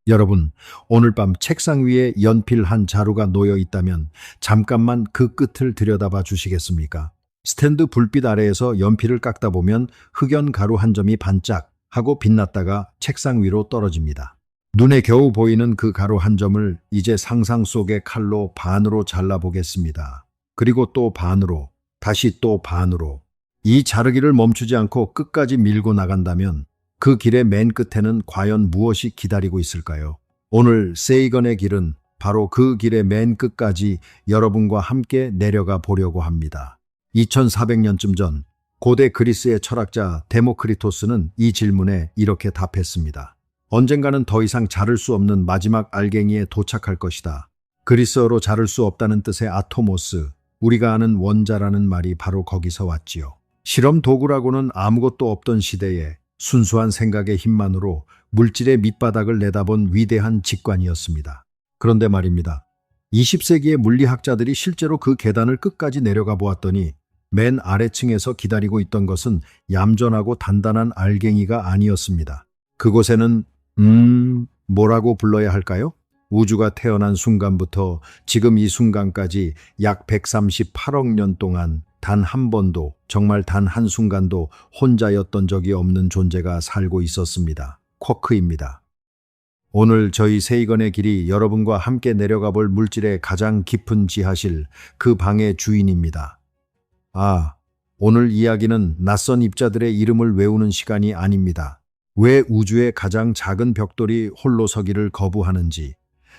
여러분, 오늘 밤 책상 위에 연필 한 자루가 놓여 있다면 잠깐만 그 끝을 들여다봐 주시겠습니까? 스탠드 불빛 아래에서 연필을 깎다 보면 흑연 가루 한 점이 반짝 하고 빛났다가 책상 위로 떨어집니다. 눈에 겨우 보이는 그 가루 한 점을 이제 상상 속의 칼로 반으로 잘라보겠습니다. 그리고 또 반으로, 다시 또 반으로. 이 자르기를 멈추지 않고 끝까지 밀고 나간다면 그 길의 맨 끝에는 과연 무엇이 기다리고 있을까요? 오늘 세이건의 길은 바로 그 길의 맨 끝까지 여러분과 함께 내려가 보려고 합니다. 2400년쯤 전 고대 그리스의 철학자 데모크리토스는 이 질문에 이렇게 답했습니다. 언젠가는 더 이상 자를 수 없는 마지막 알갱이에 도착할 것이다. 그리스어로 자를 수 없다는 뜻의 아토모스, 우리가 아는 원자라는 말이 바로 거기서 왔지요. 실험 도구라고는 아무것도 없던 시대에 순수한 생각의 힘만으로 물질의 밑바닥을 내다본 위대한 직관이었습니다. 그런데 말입니다. 20세기의 물리학자들이 실제로 그 계단을 끝까지 내려가 보았더니 맨 아래층에서 기다리고 있던 것은 얌전하고 단단한 알갱이가 아니었습니다. 그곳에는 뭐라고 불러야 할까요? 우주가 태어난 순간부터 지금 이 순간까지 약 138억 년 동안 단 한 번도, 정말 단 한순간도 혼자였던 적이 없는 존재가 살고 있었습니다. 쿼크입니다. 오늘 저희 세이건의 길이 여러분과 함께 내려가 볼 물질의 가장 깊은 지하실, 그 방의 주인입니다. 오늘 이야기는 낯선 입자들의 이름을 외우는 시간이 아닙니다. 왜 우주의 가장 작은 벽돌이 홀로 서기를 거부하는지,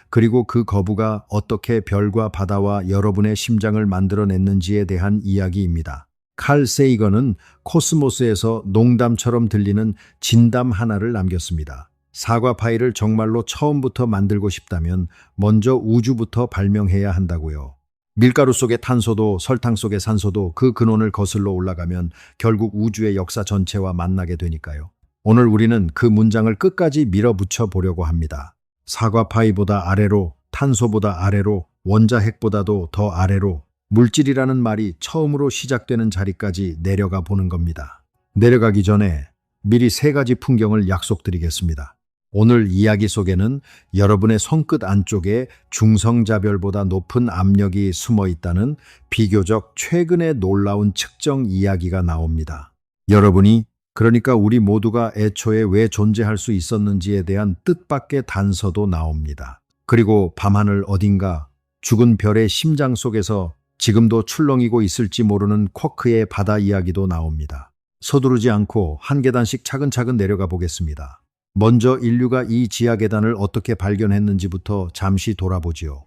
그리고 그 거부가 어떻게 별과 바다와 여러분의 심장을 만들어냈는지에 대한 이야기입니다. 칼 세이건은 코스모스에서 농담처럼 들리는 진담 하나를 남겼습니다. 사과 파이를 정말로 처음부터 만들고 싶다면 먼저 우주부터 발명해야 한다고요. 밀가루 속의 탄소도 설탕 속의 산소도 그 근원을 거슬러 올라가면 결국 우주의 역사 전체와 만나게 되니까요. 오늘 우리는 그 문장을 끝까지 밀어붙여 보려고 합니다. 사과 파이보다 아래로, 탄소보다 아래로, 원자핵보다도 더 아래로 물질이라는 말이 처음으로 시작되는 자리까지 내려가 보는 겁니다. 내려가기 전에 미리 세 가지 풍경을 약속드리겠습니다. 오늘 이야기 속에는 여러분의 손끝 안쪽에 중성자별보다 높은 압력이 숨어 있다는 비교적 최근의 놀라운 측정 이야기가 나옵니다. 여러분이, 그러니까 우리 모두가 애초에 왜 존재할 수 있었는지에 대한 뜻밖의 단서도 나옵니다. 그리고 밤하늘 어딘가 죽은 별의 심장 속에서 지금도 출렁이고 있을지 모르는 쿼크의 바다 이야기도 나옵니다. 서두르지 않고 한 계단씩 차근차근 내려가 보겠습니다. 먼저 인류가 이 지하 계단을 어떻게 발견했는지부터 잠시 돌아보지요.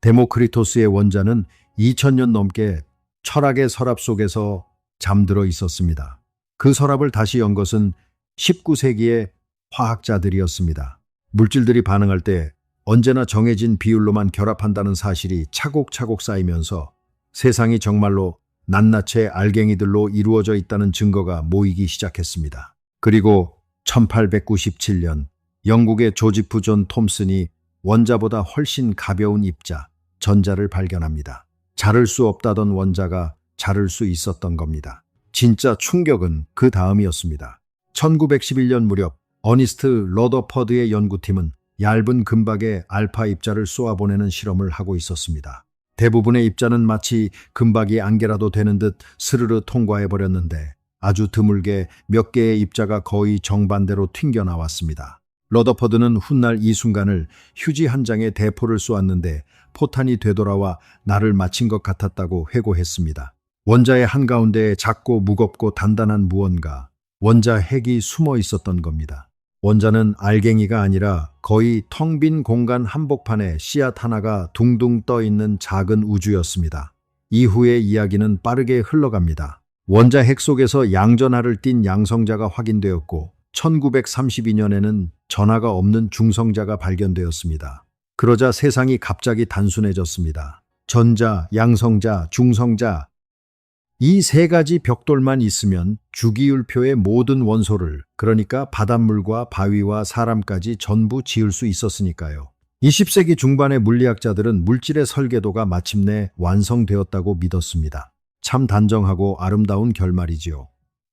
데모크리토스의 원자는 2000년 넘게 철학의 서랍 속에서 잠들어 있었습니다. 그 서랍을 다시 연 것은 19세기의 화학자들이었습니다. 물질들이 반응할 때 언제나 정해진 비율로만 결합한다는 사실이 차곡차곡 쌓이면서 세상이 정말로 낱낱의 알갱이들로 이루어져 있다는 증거가 모이기 시작했습니다. 그리고 1897년 영국의 조지프 존 톰슨이 원자보다 훨씬 가벼운 입자, 전자를 발견합니다. 자를 수 없다던 원자가 자를 수 있었던 겁니다. 진짜 충격은 그 다음이었습니다. 1911년 무렵 어니스트 러더퍼드의 연구팀은 얇은 금박에 알파 입자를 쏘아보내는 실험을 하고 있었습니다. 대부분의 입자는 마치 금박이 안개라도 되는 듯 스르르 통과해버렸는데 아주 드물게 몇 개의 입자가 거의 정반대로 튕겨나왔습니다. 러더퍼드는 훗날 이 순간을 휴지 한 장에 대포를 쏘았는데 포탄이 되돌아와 나를 맞힌 것 같았다고 회고했습니다. 원자의 한가운데에 작고 무겁고 단단한 무언가, 원자 핵이 숨어 있었던 겁니다. 원자는 알갱이가 아니라 거의 텅 빈 공간 한복판에 씨앗 하나가 둥둥 떠 있는 작은 우주였습니다. 이후의 이야기는 빠르게 흘러갑니다. 원자 핵 속에서 양전하를 띤 양성자가 확인되었고 1932년에는 전하가 없는 중성자가 발견되었습니다. 그러자 세상이 갑자기 단순해졌습니다. 전자, 양성자, 중성자, 이 세 가지 벽돌만 있으면 주기율표의 모든 원소를, 그러니까 바닷물과 바위와 사람까지 전부 지을 수 있었으니까요. 20세기 중반의 물리학자들은 물질의 설계도가 마침내 완성되었다고 믿었습니다. 참 단정하고 아름다운 결말이지요.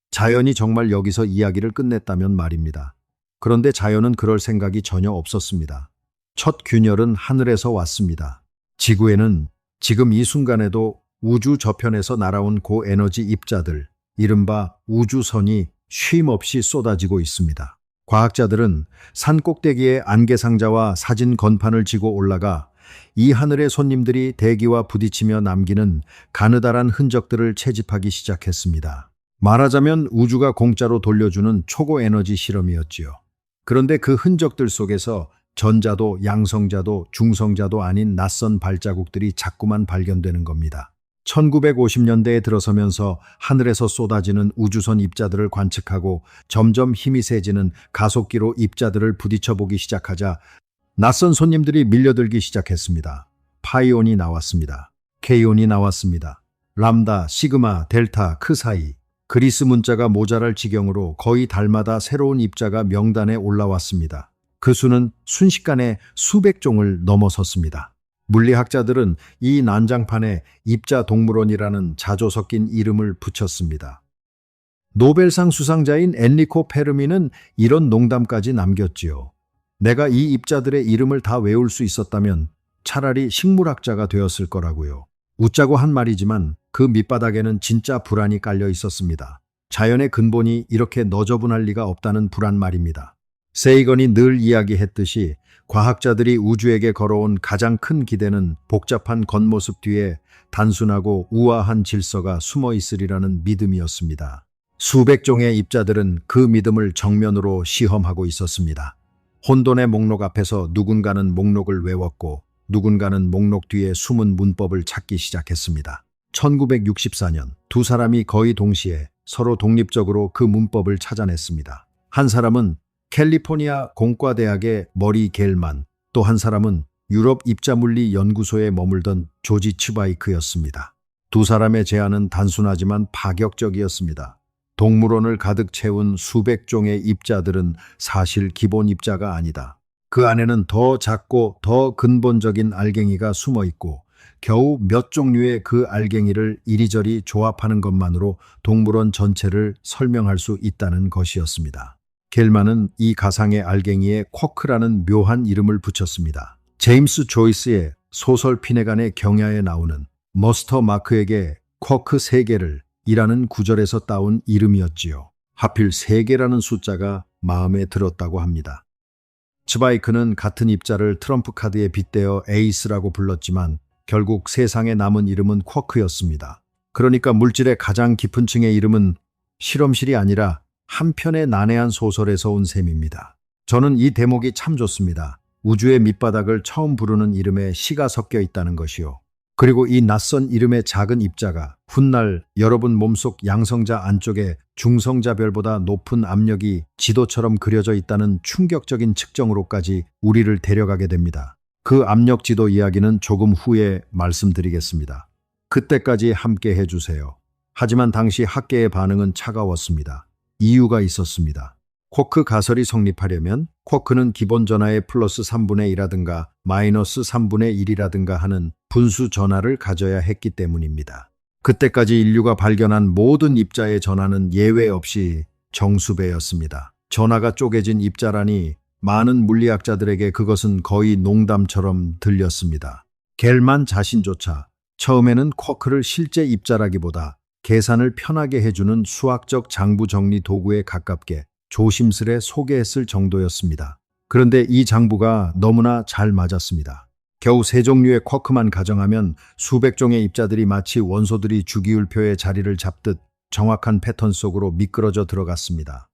자연이 정말 여기서 이야기를 끝냈다면 말입니다. 그런데 자연은 그럴 생각이 전혀 없었습니다. 첫 균열은 하늘에서 왔습니다. 지구에는 지금 이 순간에도 우주 저편에서 날아온 고에너지 입자들, 이른바 우주선이 쉼 없이 쏟아지고 있습니다. 과학자들은 산 꼭대기에 안개상자와 사진 건판을 지고 올라가 이 하늘의 손님들이 대기와 부딪히며 남기는 가느다란 흔적들을 채집하기 시작했습니다. 말하자면 우주가 공짜로 돌려주는 초고 에너지 실험이었지요. 그런데 그 흔적들 속에서 전자도 양성자도 중성자도 아닌 낯선 발자국들이 자꾸만 발견되는 겁니다. 1950년대에 들어서면서 하늘에서 쏟아지는 우주선 입자들을 관측하고 점점 힘이 세지는 가속기로 입자들을 부딪혀보기 시작하자 낯선 손님들이 밀려들기 시작했습니다. 파이온이 나왔습니다. 케이온이 나왔습니다. 람다, 시그마, 델타, 크 사이. 그리스 문자가 모자랄 지경으로 거의 달마다 새로운 입자가 명단에 올라왔습니다. 그 수는 순식간에 수백 종을 넘어섰습니다. 물리학자들은 이 난장판에 입자 동물원이라는 자조 섞인 이름을 붙였습니다. 노벨상 수상자인 엔리코 페르미는 이런 농담까지 남겼지요. 내가 이 입자들의 이름을 다 외울 수 있었다면 차라리 식물학자가 되었을 거라고요. 웃자고 한 말이지만 그 밑바닥에는 진짜 불안이 깔려 있었습니다. 자연의 근본이 이렇게 너저분할 리가 없다는 불안 말입니다. 세이건이 늘 이야기했듯이 과학자들이 우주에게 걸어온 가장 큰 기대는 복잡한 겉모습 뒤에 단순하고 우아한 질서가 숨어 있으리라는 믿음이었습니다. 수백 종의 입자들은 그 믿음을 정면으로 시험하고 있었습니다. 혼돈의 목록 앞에서 누군가는 목록을 외웠고 누군가는 목록 뒤에 숨은 문법을 찾기 시작했습니다. 1964년 두 사람이 거의 동시에 서로 독립적으로 그 문법을 찾아냈습니다. 한 사람은 캘리포니아 공과대학의 머리 겔만, 또 한 사람은 유럽 입자물리 연구소에 머물던 조지 츠바이크였습니다. 두 사람의 제안은 단순하지만 파격적이었습니다. 동물원을 가득 채운 수백 종의 입자들은 사실 기본 입자가 아니다. 그 안에는 더 작고 더 근본적인 알갱이가 숨어 있고 겨우 몇 종류의 그 알갱이를 이리저리 조합하는 것만으로 동물원 전체를 설명할 수 있다는 것이었습니다. 겔만은 이 가상의 알갱이에 쿼크라는 묘한 이름을 붙였습니다. 제임스 조이스의 소설 피네간의 경야에 나오는 머스터 마크에게 쿼크 3개를 이라는 구절에서 따온 이름이었지요. 하필 3개라는 숫자가 마음에 들었다고 합니다. 츠바이크는 같은 입자를 트럼프 카드에 빗대어 에이스라고 불렀지만 결국 세상에 남은 이름은 쿼크였습니다. 그러니까 물질의 가장 깊은 층의 이름은 실험실이 아니라 한 편의 난해한 소설에서 온 셈입니다. 저는 이 대목이 참 좋습니다. 우주의 밑바닥을 처음 부르는 이름에 시가 섞여 있다는 것이요. 그리고 이 낯선 이름의 작은 입자가 훗날 여러분 몸속 양성자 안쪽에 중성자별보다 높은 압력이 지도처럼 그려져 있다는 충격적인 측정으로까지 우리를 데려가게 됩니다. 그 압력 지도 이야기는 조금 후에 말씀드리겠습니다. 그때까지 함께 해주세요. 하지만 당시 학계의 반응은 차가웠습니다. 이유가 있었습니다. 쿼크 가설이 성립하려면 쿼크는 기본 전하의 플러스 3분의 1이라든가 마이너스 3분의 1이라든가 하는 분수 전하를 가져야 했기 때문입니다. 그때까지 인류가 발견한 모든 입자의 전하는 예외 없이 정수배였습니다. 전하가 쪼개진 입자라니 많은 물리학자들에게 그것은 거의 농담처럼 들렸습니다. 겔만 자신조차 처음에는 쿼크를 실제 입자라기보다 계산을 편하게 해주는 수학적 장부 정리 도구에 가깝게 조심스레 소개했을 정도였습니다. 그런데 이 장부가 너무나 잘 맞았습니다. 겨우 3종류의 쿼크만 가정하면 수백 종의 입자들이 마치 원소들이 주기율표의 자리를 잡듯 정확한 패턴 속으로 미끄러져 들어갔습니다.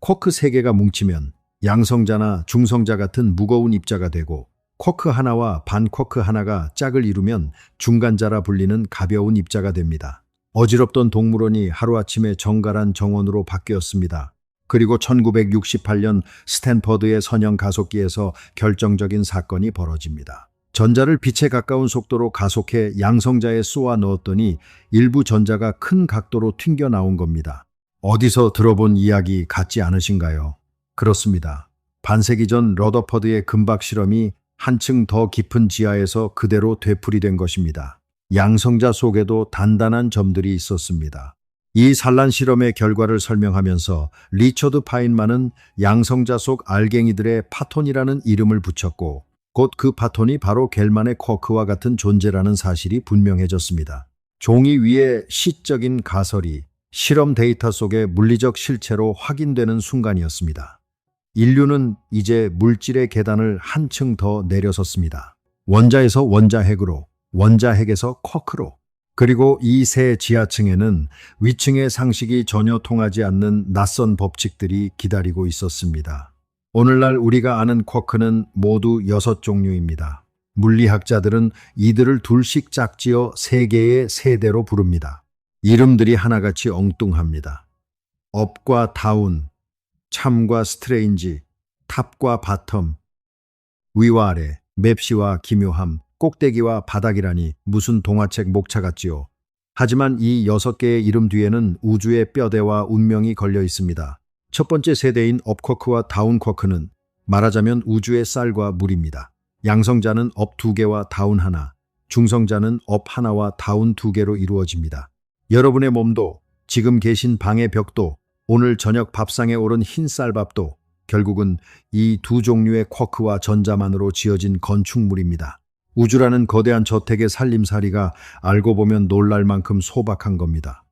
쿼크 3개가 뭉치면 양성자나 중성자 같은 무거운 입자가 되고 쿼크 하나와 반쿼크 하나가 짝을 이루면 중간자라 불리는 가벼운 입자가 됩니다. 어지럽던 동물원이 하루아침에 정갈한 정원으로 바뀌었습니다. 그리고 1968년 스탠퍼드의 선형 가속기에서 결정적인 사건이 벌어집니다. 전자를 빛에 가까운 속도로 가속해 양성자에 쏘아 넣었더니 일부 전자가 큰 각도로 튕겨 나온 겁니다. 어디서 들어본 이야기 같지 않으신가요? 그렇습니다. 반세기 전 러더퍼드의 금박 실험이 한층 더 깊은 지하에서 그대로 되풀이된 것입니다. 양성자 속에도 단단한 점들이 있었습니다. 이 산란 실험의 결과를 설명하면서 리처드 파인만은 양성자 속 알갱이들의 파톤이라는 이름을 붙였고 곧 그 파톤이 바로 겔만의 쿼크와 같은 존재라는 사실이 분명해졌습니다. 종이 위에 시적인 가설이 실험 데이터 속의 물리적 실체로 확인되는 순간이었습니다. 인류는 이제 물질의 계단을 한층 더 내려섰습니다. 원자에서 원자핵으로, 원자핵에서 쿼크로. 그리고 이 새 지하층에는 위층의 상식이 전혀 통하지 않는 낯선 법칙들이 기다리고 있었습니다. 오늘날 우리가 아는 쿼크는 모두 6종류입니다. 물리학자들은 이들을 둘씩 짝지어 3개의 세대로 부릅니다. 이름들이 하나같이 엉뚱합니다. 업과 다운, 참과 스트레인지, 탑과 바텀, 위와 아래, 맵시와 기묘함, 꼭대기와 바닥이라니 무슨 동화책 목차 같지요. 하지만 이 6개의 이름 뒤에는 우주의 뼈대와 운명이 걸려 있습니다. 첫 번째 세대인 업쿼크와 다운쿼크는 말하자면 우주의 쌀과 물입니다. 양성자는 업 2개와 다운 하나, 중성자는 업 하나와 다운 2개로 이루어집니다. 여러분의 몸도, 지금 계신 방의 벽도, 오늘 저녁 밥상에 오른 흰 쌀밥도 결국은 이 두 종류의 쿼크와 전자만으로 지어진 건축물입니다. 우주라는 거대한 저택의 살림살이가 알고 보면 놀랄 만큼 소박한 겁니다.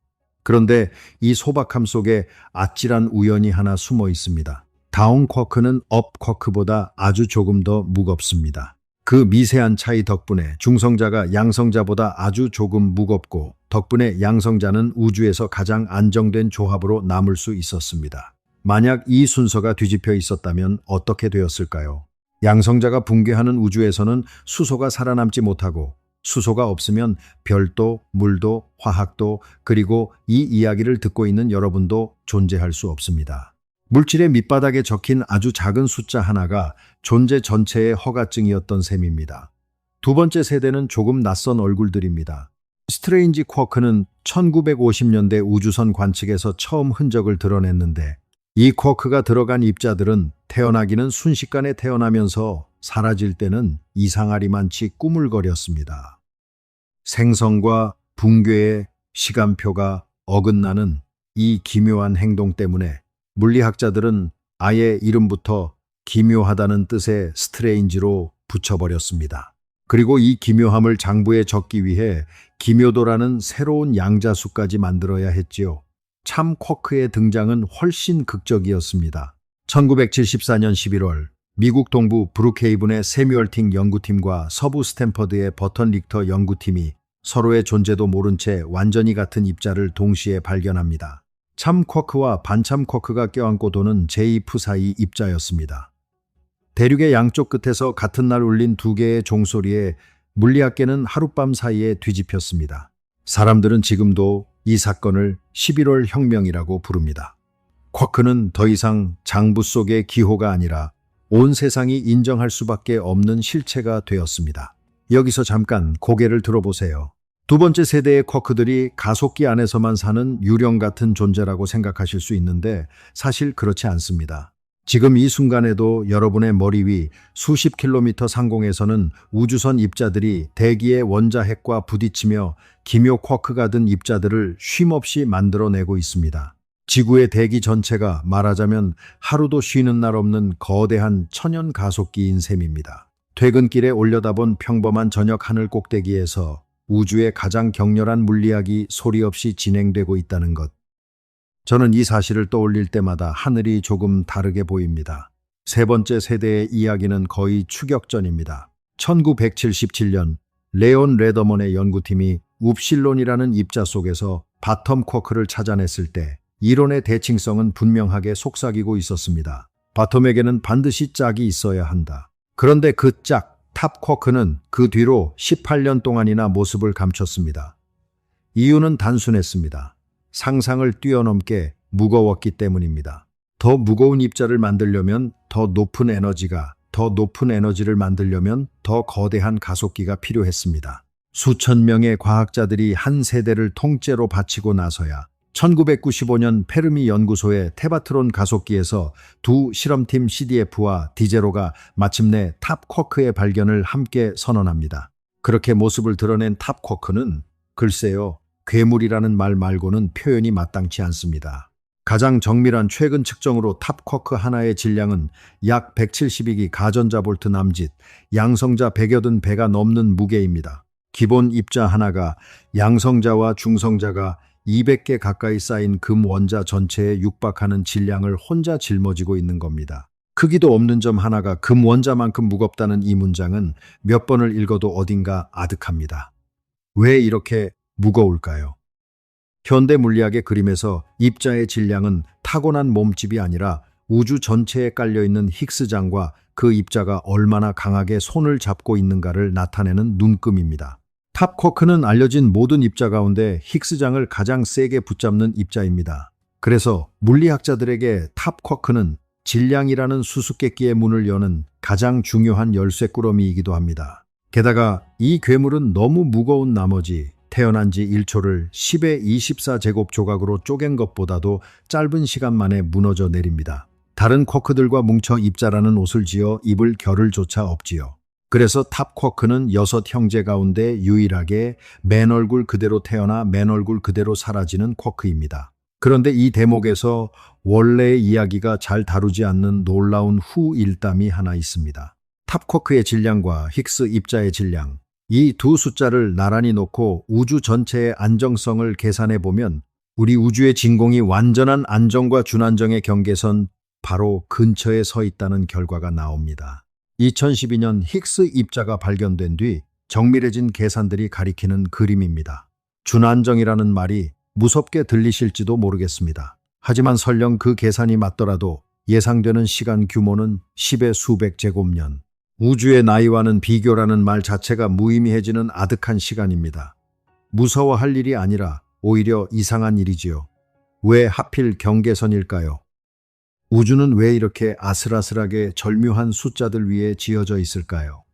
그런데 이 소박함 속에 아찔한 우연이 하나 숨어 있습니다. 다운 쿼크는 업 쿼크보다 아주 조금 더 무겁습니다. 그 미세한 차이 덕분에 중성자가 양성자보다 아주 조금 무겁고 덕분에 양성자는 우주에서 가장 안정된 조합으로 남을 수 있었습니다. 만약 이 순서가 뒤집혀 있었다면 어떻게 되었을까요? 양성자가 붕괴하는 우주에서는 수소가 살아남지 못하고 수소가 없으면 별도, 물도, 화학도 그리고 이 이야기를 듣고 있는 여러분도 존재할 수 없습니다. 물질의 밑바닥에 적힌 아주 작은 숫자 하나가 존재 전체의 허가증이었던 셈입니다. 두 번째 세대는 조금 낯선 얼굴들입니다. 스트레인지 쿼크는 1950년대 우주선 관측에서 처음 흔적을 드러냈는데 이 쿼크가 들어간 입자들은 태어나기는 순식간에 태어나면서 사라질 때는 이상하리만치 꾸물거렸습니다. 생성과 붕괴의 시간표가 어긋나는 이 기묘한 행동 때문에 물리학자들은 아예 이름부터 기묘하다는 뜻의 스트레인지로 붙여버렸습니다. 그리고 이 기묘함을 장부에 적기 위해 기묘도라는 새로운 양자수까지 만들어야 했지요. 참 쿼크의 등장은 훨씬 극적이었습니다. 1974년 11월 미국 동부 브룩헤이븐의 세뮤얼팅 연구팀과 서부 스탠퍼드의 버턴 릭터 연구팀이 서로의 존재도 모른 채 완전히 같은 입자를 동시에 발견합니다. 참 쿼크와 반참 쿼크가 껴안고 도는 제2 사이 입자였습니다. 대륙의 양쪽 끝에서 같은 날 울린 2개의 종소리에 물리학계는 하룻밤 사이에 뒤집혔습니다. 사람들은 지금도 이 사건을 11월 혁명이라고 부릅니다. 쿼크는 더 이상 장부 속의 기호가 아니라 온 세상이 인정할 수밖에 없는 실체가 되었습니다. 여기서 잠깐 고개를 들어보세요. 두 번째 세대의 쿼크들이 가속기 안에서만 사는 유령 같은 존재라고 생각하실 수 있는데 사실 그렇지 않습니다. 지금 이 순간에도 여러분의 머리 위 수십 킬로미터 상공에서는 우주선 입자들이 대기의 원자핵과 부딪히며 기묘 쿼크가 든 입자들을 쉼없이 만들어내고 있습니다. 지구의 대기 전체가 말하자면 하루도 쉬는 날 없는 거대한 천연 가속기인 셈입니다. 퇴근길에 올려다본 평범한 저녁 하늘 꼭대기에서 우주의 가장 격렬한 물리학이 소리 없이 진행되고 있다는 것. 저는 이 사실을 떠올릴 때마다 하늘이 조금 다르게 보입니다. 세 번째 세대의 이야기는 거의 추격전입니다. 1977년 레온 레더먼의 연구팀이 웁실론이라는 입자 속에서 바텀 쿼크를 찾아냈을 때 이론의 대칭성은 분명하게 속삭이고 있었습니다. 바텀에게는 반드시 짝이 있어야 한다. 그런데 그 짝, 탑 쿼크는 그 뒤로 18년 동안이나 모습을 감췄습니다. 이유는 단순했습니다. 상상을 뛰어넘게 무거웠기 때문입니다. 더 무거운 입자를 만들려면 더 높은 에너지가, 더 높은 에너지를 만들려면 더 거대한 가속기가 필요했습니다. 수천 명의 과학자들이 한 세대를 통째로 바치고 나서야 1995년 페르미 연구소의 테바트론 가속기에서 두 실험팀 CDF와 디제로가 마침내 탑 쿼크의 발견을 함께 선언합니다. 그렇게 모습을 드러낸 탑 쿼크는 글쎄요, 괴물이라는 말 말고는 표현이 마땅치 않습니다. 가장 정밀한 최근 측정으로 탑쿼크 하나의 질량은 약 172기 가전자 볼트 남짓, 양성자 100여든 배가 넘는 무게입니다. 기본 입자 하나가 양성자와 중성자가 200개 가까이 쌓인 금 원자 전체에 육박하는 질량을 혼자 짊어지고 있는 겁니다. 크기도 없는 점 하나가 금 원자만큼 무겁다는 이 문장은 몇 번을 읽어도 어딘가 아득합니다. 왜 이렇게 무거울까요? 현대 물리학의 그림에서 입자의 질량은 타고난 몸집이 아니라 우주 전체에 깔려있는 힉스장과 그 입자가 얼마나 강하게 손을 잡고 있는가를 나타내는 눈금입니다. 탑쿼크는 알려진 모든 입자 가운데 힉스장을 가장 세게 붙잡는 입자입니다. 그래서 물리학자들에게 탑쿼크는 질량이라는 수수께끼의 문을 여는 가장 중요한 열쇠꾸러미이기도 합니다. 게다가 이 괴물은 너무 무거운 나머지 태어난 지 1초를 10의 24제곱 조각으로 쪼갠 것보다도 짧은 시간 만에 무너져 내립니다. 다른 쿼크들과 뭉쳐 입자라는 옷을 지어 입을 겨를 조차 없지요. 그래서 탑쿼크는 6 형제 가운데 유일하게 맨 얼굴 그대로 태어나 맨 얼굴 그대로 사라지는 쿼크입니다. 그런데 이 대목에서 원래의 이야기가 잘 다루지 않는 놀라운 후일담이 하나 있습니다. 탑쿼크의 질량과 힉스 입자의 질량, 이 두 숫자를 나란히 놓고 우주 전체의 안정성을 계산해 보면 우리 우주의 진공이 완전한 안정과 준안정의 경계선 바로 근처에 서 있다는 결과가 나옵니다. 2012년 힉스 입자가 발견된 뒤 정밀해진 계산들이 가리키는 그림입니다. 준안정이라는 말이 무섭게 들리실지도 모르겠습니다. 하지만 설령 그 계산이 맞더라도 예상되는 시간 규모는 10의 수백 제곱년. 우주의 나이와는 비교라는 말 자체가 무의미해지는 아득한 시간입니다. 무서워할 일이 아니라 오히려 이상한 일이지요. 왜 하필 경계선일까요? 우주는 왜 이렇게 아슬아슬하게 절묘한 숫자들 위에 지어져 있을까요?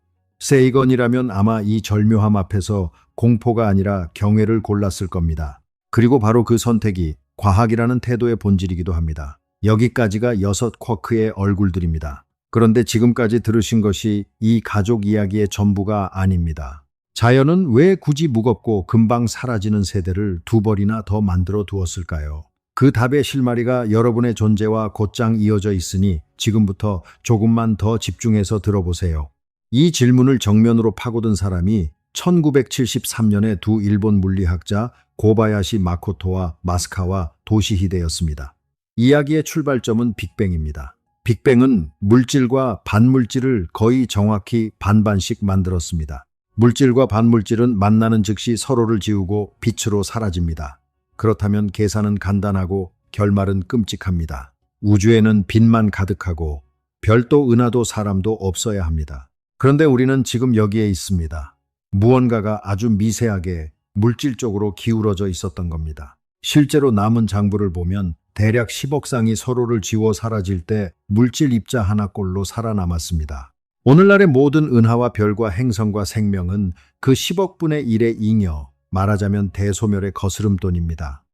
세이건이라면 아마 이 절묘함 앞에서 공포가 아니라 경외를 골랐을 겁니다. 그리고 바로 그 선택이 과학이라는 태도의 본질이기도 합니다. 여기까지가 6 쿼크의 얼굴들입니다. 그런데 지금까지 들으신 것이 이 가족 이야기의 전부가 아닙니다. 자연은 왜 굳이 무겁고 금방 사라지는 세대를 2벌이나 더 만들어 두었을까요? 그 답의 실마리가 여러분의 존재와 곧장 이어져 있으니 지금부터 조금만 더 집중해서 들어보세요. 이 질문을 정면으로 파고든 사람이 1973년에 두 일본 물리학자 고바야시 마코토와 마스카와 도시히데였습니다. 이야기의 출발점은 빅뱅입니다. 빅뱅은 물질과 반물질을 거의 정확히 반반씩 만들었습니다. 물질과 반물질은 만나는 즉시 서로를 지우고 빛으로 사라집니다. 그렇다면 계산은 간단하고 결말은 끔찍합니다. 우주에는 빛만 가득하고 별도 은하도 사람도 없어야 합니다. 그런데 우리는 지금 여기에 있습니다. 무언가가 아주 미세하게 물질적으로 기울어져 있었던 겁니다. 실제로 남은 장부를 보면 대략 10억 쌍이 서로를 지워 사라질 때 물질 입자 하나꼴로 살아남았습니다. 오늘날의 모든 은하와 별과 행성과 생명은 그 10억분의 1의 잉여, 말하자면 대소멸의 거스름돈입니다.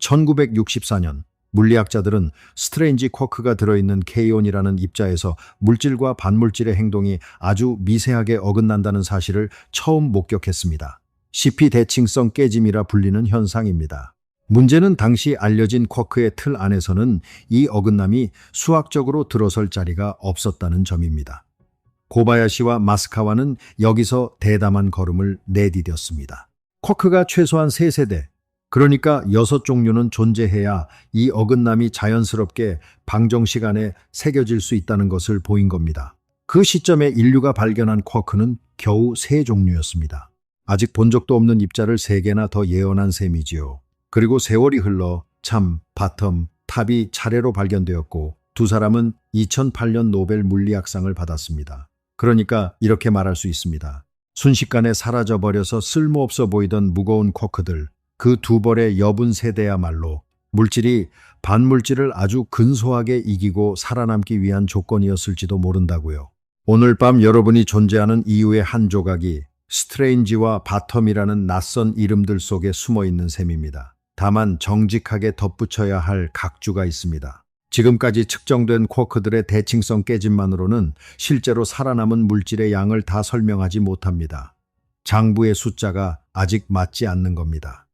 1964년 물리학자들은 스트레인지 쿼크가 들어있는 K온이라는 입자에서 물질과 반물질의 행동이 아주 미세하게 어긋난다는 사실을 처음 목격했습니다. CP 대칭성 깨짐이라 불리는 현상입니다. 문제는 당시 알려진 쿼크의 틀 안에서는 이 어긋남이 수학적으로 들어설 자리가 없었다는 점입니다. 고바야시와 마스카와는 여기서 대담한 걸음을 내디뎠습니다. 쿼크가 최소한 3세대, 그러니까 6종류는 존재해야 이 어긋남이 자연스럽게 방정식 안에 새겨질 수 있다는 것을 보인 겁니다. 그 시점에 인류가 발견한 쿼크는 겨우 3종류였습니다. 아직 본 적도 없는 입자를 3개나 더 예언한 셈이지요. 그리고 세월이 흘러 참, 바텀, 탑이 차례로 발견되었고 두 사람은 2008년 노벨 물리학상을 받았습니다. 그러니까 이렇게 말할 수 있습니다. 순식간에 사라져버려서 쓸모없어 보이던 무거운 쿼크들, 그 2벌의 여분 세대야말로 물질이 반물질을 아주 근소하게 이기고 살아남기 위한 조건이었을지도 모른다고요. 오늘 밤 여러분이 존재하는 이유의 한 조각이 스트레인지와 바텀이라는 낯선 이름들 속에 숨어 있는 셈입니다. 다만 정직하게 덧붙여야 할 각주가 있습니다. 지금까지 측정된 쿼크들의 대칭성 깨짐만으로는 실제로 살아남은 물질의 양을 다 설명하지 못합니다. 장부의 숫자가 아직 맞지 않는 겁니다.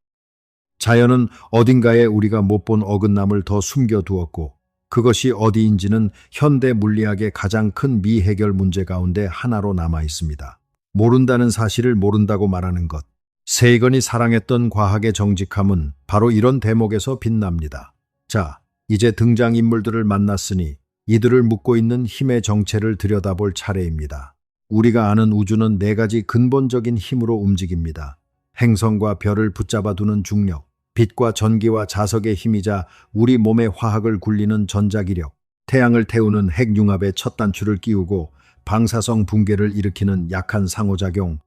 자연은 어딘가에 우리가 못 본 어긋남을 더 숨겨두었고 그것이 어디인지는 현대 물리학의 가장 큰 미해결 문제 가운데 하나로 남아 있습니다. 모른다는 사실을 모른다고 말하는 것. 세이건이 사랑했던 과학의 정직함은 바로 이런 대목에서 빛납니다. 자, 이제 등장인물들을 만났으니 이들을 묶고 있는 힘의 정체를 들여다볼 차례입니다. 우리가 아는 우주는 네 가지 근본적인 힘으로 움직입니다. 행성과 별을 붙잡아두는 중력, 빛과 전기와 자석의 힘이자 우리 몸의 화학을 굴리는 전자기력, 태양을 태우는 핵융합의 첫 단추를 끼우고 방사성 붕괴를 일으키는 약한 상호작용,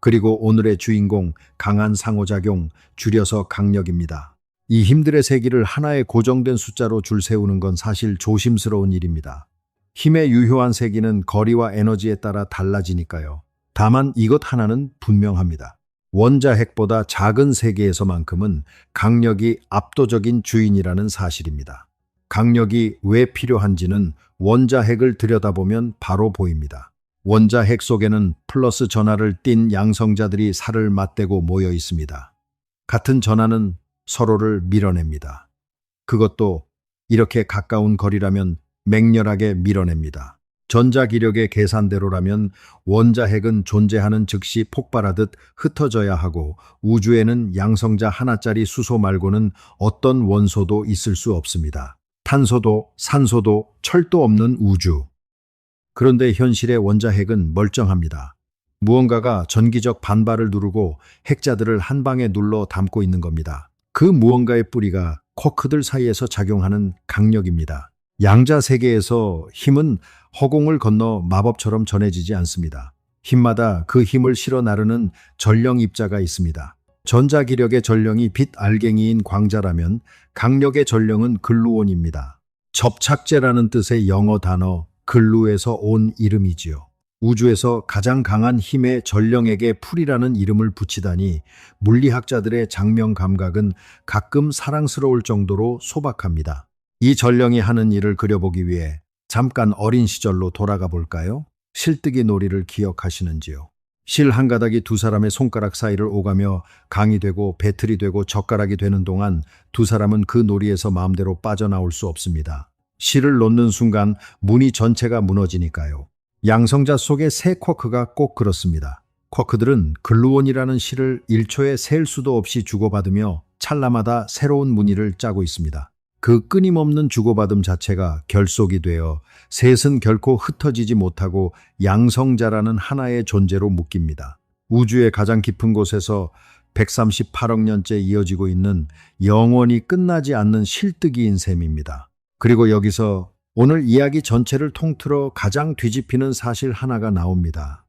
그리고 오늘의 주인공 강한 상호작용, 줄여서 강력입니다. 이 힘들의 세기를 하나의 고정된 숫자로 줄 세우는 건 사실 조심스러운 일입니다. 힘의 유효한 세기는 거리와 에너지에 따라 달라지니까요. 다만 이것 하나는 분명합니다. 원자핵보다 작은 세계에서만큼은 강력이 압도적인 주인이라는 사실입니다. 강력이 왜 필요한지는 원자핵을 들여다보면 바로 보입니다. 원자핵 속에는 플러스 전하를 띤 양성자들이 살을 맞대고 모여 있습니다. 같은 전하는 서로를 밀어냅니다. 그것도 이렇게 가까운 거리라면 맹렬하게 밀어냅니다. 전자기력의 계산대로라면 원자핵은 존재하는 즉시 폭발하듯 흩어져야 하고 우주에는 양성자 하나짜리 수소 말고는 어떤 원소도 있을 수 없습니다. 탄소도 산소도 철도 없는 우주. 그런데 현실의 원자핵은 멀쩡합니다. 무언가가 전기적 반발을 누르고 핵자들을 한 방에 눌러 담고 있는 겁니다. 그 무언가의 뿌리가 쿼크들 사이에서 작용하는 강력입니다. 양자 세계에서 힘은 허공을 건너 마법처럼 전해지지 않습니다. 힘마다 그 힘을 실어 나르는 전령 입자가 있습니다. 전자기력의 전령이 빛 알갱이인 광자라면 강력의 전령은 글루온입니다. 접착제라는 뜻의 영어 단어 글루에서 온 이름이지요. 우주에서 가장 강한 힘의 전령에게 풀이라는 이름을 붙이다니 물리학자들의 장명 감각은 가끔 사랑스러울 정도로 소박합니다. 이 전령이 하는 일을 그려보기 위해 잠깐 어린 시절로 돌아가 볼까요? 실뜨기 놀이를 기억하시는지요? 실 한 가닥이 두 사람의 손가락 사이를 오가며 강이 되고 배틀이 되고 젓가락이 되는 동안 두 사람은 그 놀이에서 마음대로 빠져나올 수 없습니다. 실을 놓는 순간 무늬 전체가 무너지니까요. 양성자 속의 새 쿼크가 꼭 그렇습니다. 쿼크들은 글루온이라는 실을 1초에 셀 수도 없이 주고받으며 찰나마다 새로운 무늬를 짜고 있습니다. 그 끊임없는 주고받음 자체가 결속이 되어 셋은 결코 흩어지지 못하고 양성자라는 하나의 존재로 묶입니다. 우주의 가장 깊은 곳에서 138억 년째 이어지고 있는 영원히 끝나지 않는 실뜨기인 셈입니다. 그리고 여기서 오늘 이야기 전체를 통틀어 가장 뒤집히는 사실 하나가 나옵니다.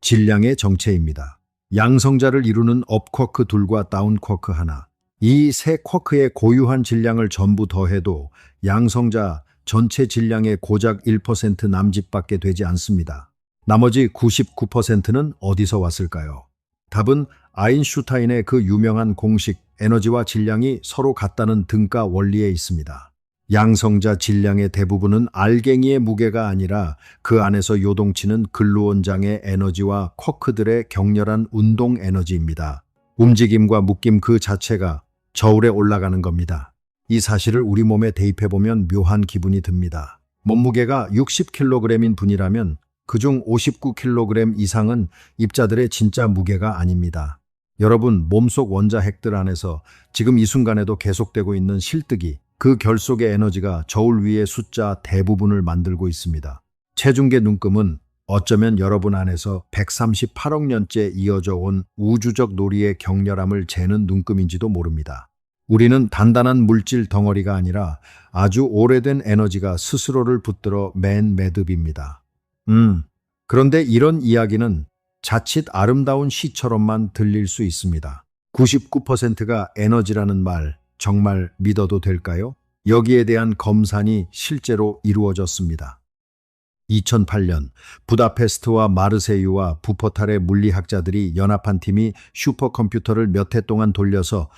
질량의 정체입니다. 양성자를 이루는 업쿼크 둘과 다운쿼크 하나. 이 세 쿼크의 고유한 질량을 전부 더해도 양성자 전체 질량의 고작 1% 남짓밖에 되지 않습니다. 나머지 99%는 어디서 왔을까요? 답은 아인슈타인의 그 유명한 공식 에너지와 질량이 서로 같다는 등가 원리에 있습니다. 양성자 질량의 대부분은 알갱이의 무게가 아니라 그 안에서 요동치는 글루온장의 에너지와 쿼크들의 격렬한 운동 에너지입니다. 움직임과 묶임 그 자체가 저울에 올라가는 겁니다. 이 사실을 우리 몸에 대입해보면 묘한 기분이 듭니다. 몸무게가 60kg인 분이라면 그중 59kg 이상은 입자들의 진짜 무게가 아닙니다. 여러분, 몸속 원자핵들 안에서 지금 이 순간에도 계속되고 있는 실뜨기, 그 결속의 에너지가 저울 위의 숫자 대부분을 만들고 있습니다. 체중계 눈금은 어쩌면 여러분 안에서 138억 년째 이어져 온 우주적 놀이의 격렬함을 재는 눈금인지도 모릅니다. 우리는 단단한 물질 덩어리가 아니라 아주 오래된 에너지가 스스로를 붙들어 맨 매듭입니다. 그런데 이런 이야기는 자칫 아름다운 시처럼만 들릴 수 있습니다. 99%가 에너지라는 말 정말 믿어도 될까요? 여기에 대한 검산이 실제로 이루어졌습니다. 2008년 부다페스트와 마르세유와 부포탈의 물리학자들이 연합한 팀이 슈퍼컴퓨터를 몇 해 동안 돌려서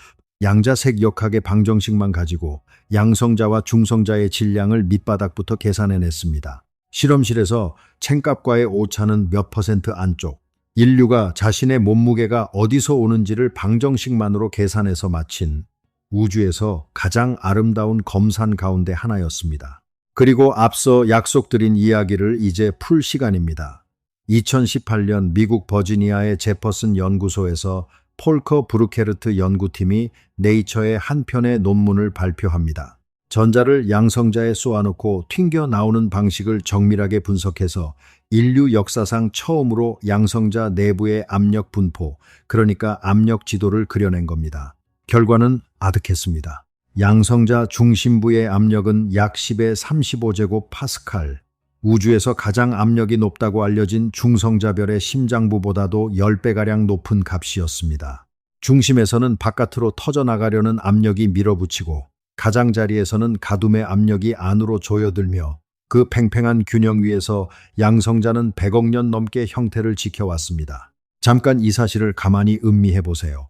양자색 역학의 방정식만 가지고 양성자와 중성자의 질량을 밑바닥부터 계산해냈습니다. 실험실에서 챙값과의 오차는 몇 퍼센트 안쪽, 인류가 자신의 몸무게가 어디서 오는지를 방정식만으로 계산해서 마친 우주에서 가장 아름다운 검산 가운데 하나였습니다. 그리고 앞서 약속드린 이야기를 이제 풀 시간입니다. 2018년 미국 버지니아의 제퍼슨 연구소에서 폴커 브루케르트 연구팀이 네이처의 한 편의 논문을 발표합니다. 전자를 양성자에 쏘아놓고 튕겨 나오는 방식을 정밀하게 분석해서 인류 역사상 처음으로 양성자 내부의 압력 분포, 그러니까 압력 지도를 그려낸 겁니다. 결과는 아득했습니다. 양성자 중심부의 압력은 약 10의 35제곱 파스칼, 우주에서 가장 압력이 높다고 알려진 중성자별의 심장부보다도 10배가량 높은 값이었습니다. 중심에서는 바깥으로 터져나가려는 압력이 밀어붙이고 가장자리에서는 가둠의 압력이 안으로 조여들며 그 팽팽한 균형 위에서 양성자는 100억 년 넘게 형태를 지켜왔습니다. 잠깐 이 사실을 가만히 음미해 보세요.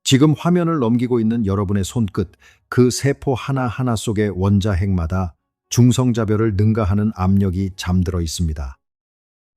지금 화면을 넘기고 있는 여러분의 손끝, 그 세포 하나하나 속의 원자핵마다 중성자별을 능가하는 압력이 잠들어 있습니다.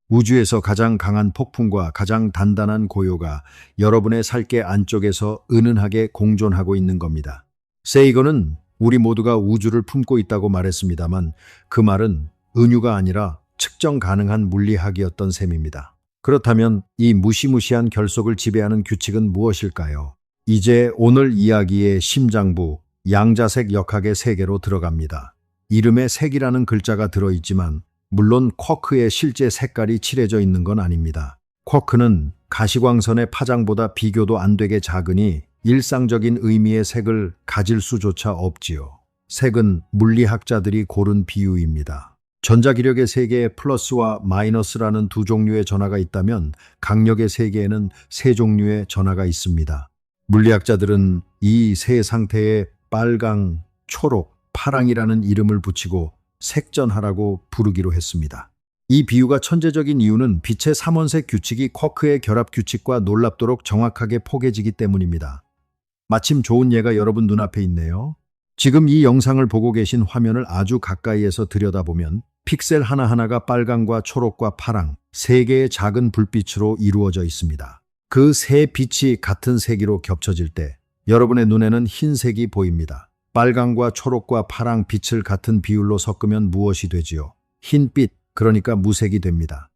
우주에서 가장 강한 폭풍과 가장 단단한 고요가 여러분의 살계 안쪽에서 은은하게 공존하고 있는 겁니다. 세이건은 우리 모두가 우주를 품고 있다고 말했습니다만 그 말은 은유가 아니라 측정 가능한 물리학이었던 셈입니다. 그렇다면 이 무시무시한 결속을 지배하는 규칙은 무엇일까요? 이제 오늘 이야기의 심장부, 양자색 역학의 세계로 들어갑니다. 이름에 색이라는 글자가 들어있지만 물론 쿼크의 실제 색깔이 칠해져 있는 건 아닙니다. 쿼크는 가시광선의 파장보다 비교도 안 되게 작으니 일상적인 의미의 색을 가질 수조차 없지요. 색은 물리학자들이 고른 비유입니다. 전자기력의 세계에 플러스와 마이너스라는 두 종류의 전하가 있다면 강력의 세계에는 세 종류의 전하가 있습니다. 물리학자들은 이 세 상태에 빨강, 초록, 파랑이라는 이름을 붙이고 색전하라고 부르기로 했습니다. 이 비유가 천재적인 이유는 빛의 삼원색 규칙이 쿼크의 결합 규칙과 놀랍도록 정확하게 포개지기 때문입니다. 마침 좋은 예가 여러분 눈앞에 있네요. 지금 이 영상을 보고 계신 화면을 아주 가까이에서 들여다보면 픽셀 하나하나가 빨강과 초록과 파랑, 세 개의 작은 불빛으로 이루어져 있습니다. 그 세 빛이 같은 세기로 겹쳐질 때 여러분의 눈에는 흰색이 보입니다. 빨강과 초록과 파랑 빛을 같은 비율로 섞으면 무엇이 되지요? 흰빛, 그러니까 무색이 됩니다.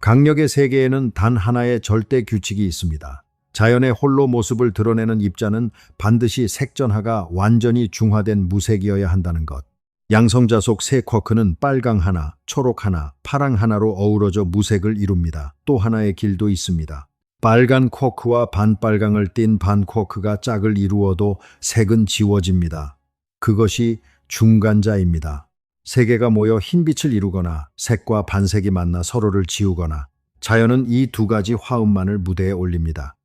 강력의 세계에는 단 하나의 절대 규칙이 있습니다. 자연의 홀로 모습을 드러내는 입자는 반드시 색전하가 완전히 중화된 무색이어야 한다는 것. 양성자 속 세 쿼크는 빨강 하나, 초록 하나, 파랑 하나로 어우러져 무색을 이룹니다. 또 하나의 길도 있습니다. 빨간 쿼크와 반빨강을 띤 반 쿼크가 짝을 이루어도 색은 지워집니다. 그것이 중간자입니다. 세 개가 모여 흰빛을 이루거나 색과 반색이 만나 서로를 지우거나 자연은 이 두 가지 화음만을 무대에 올립니다.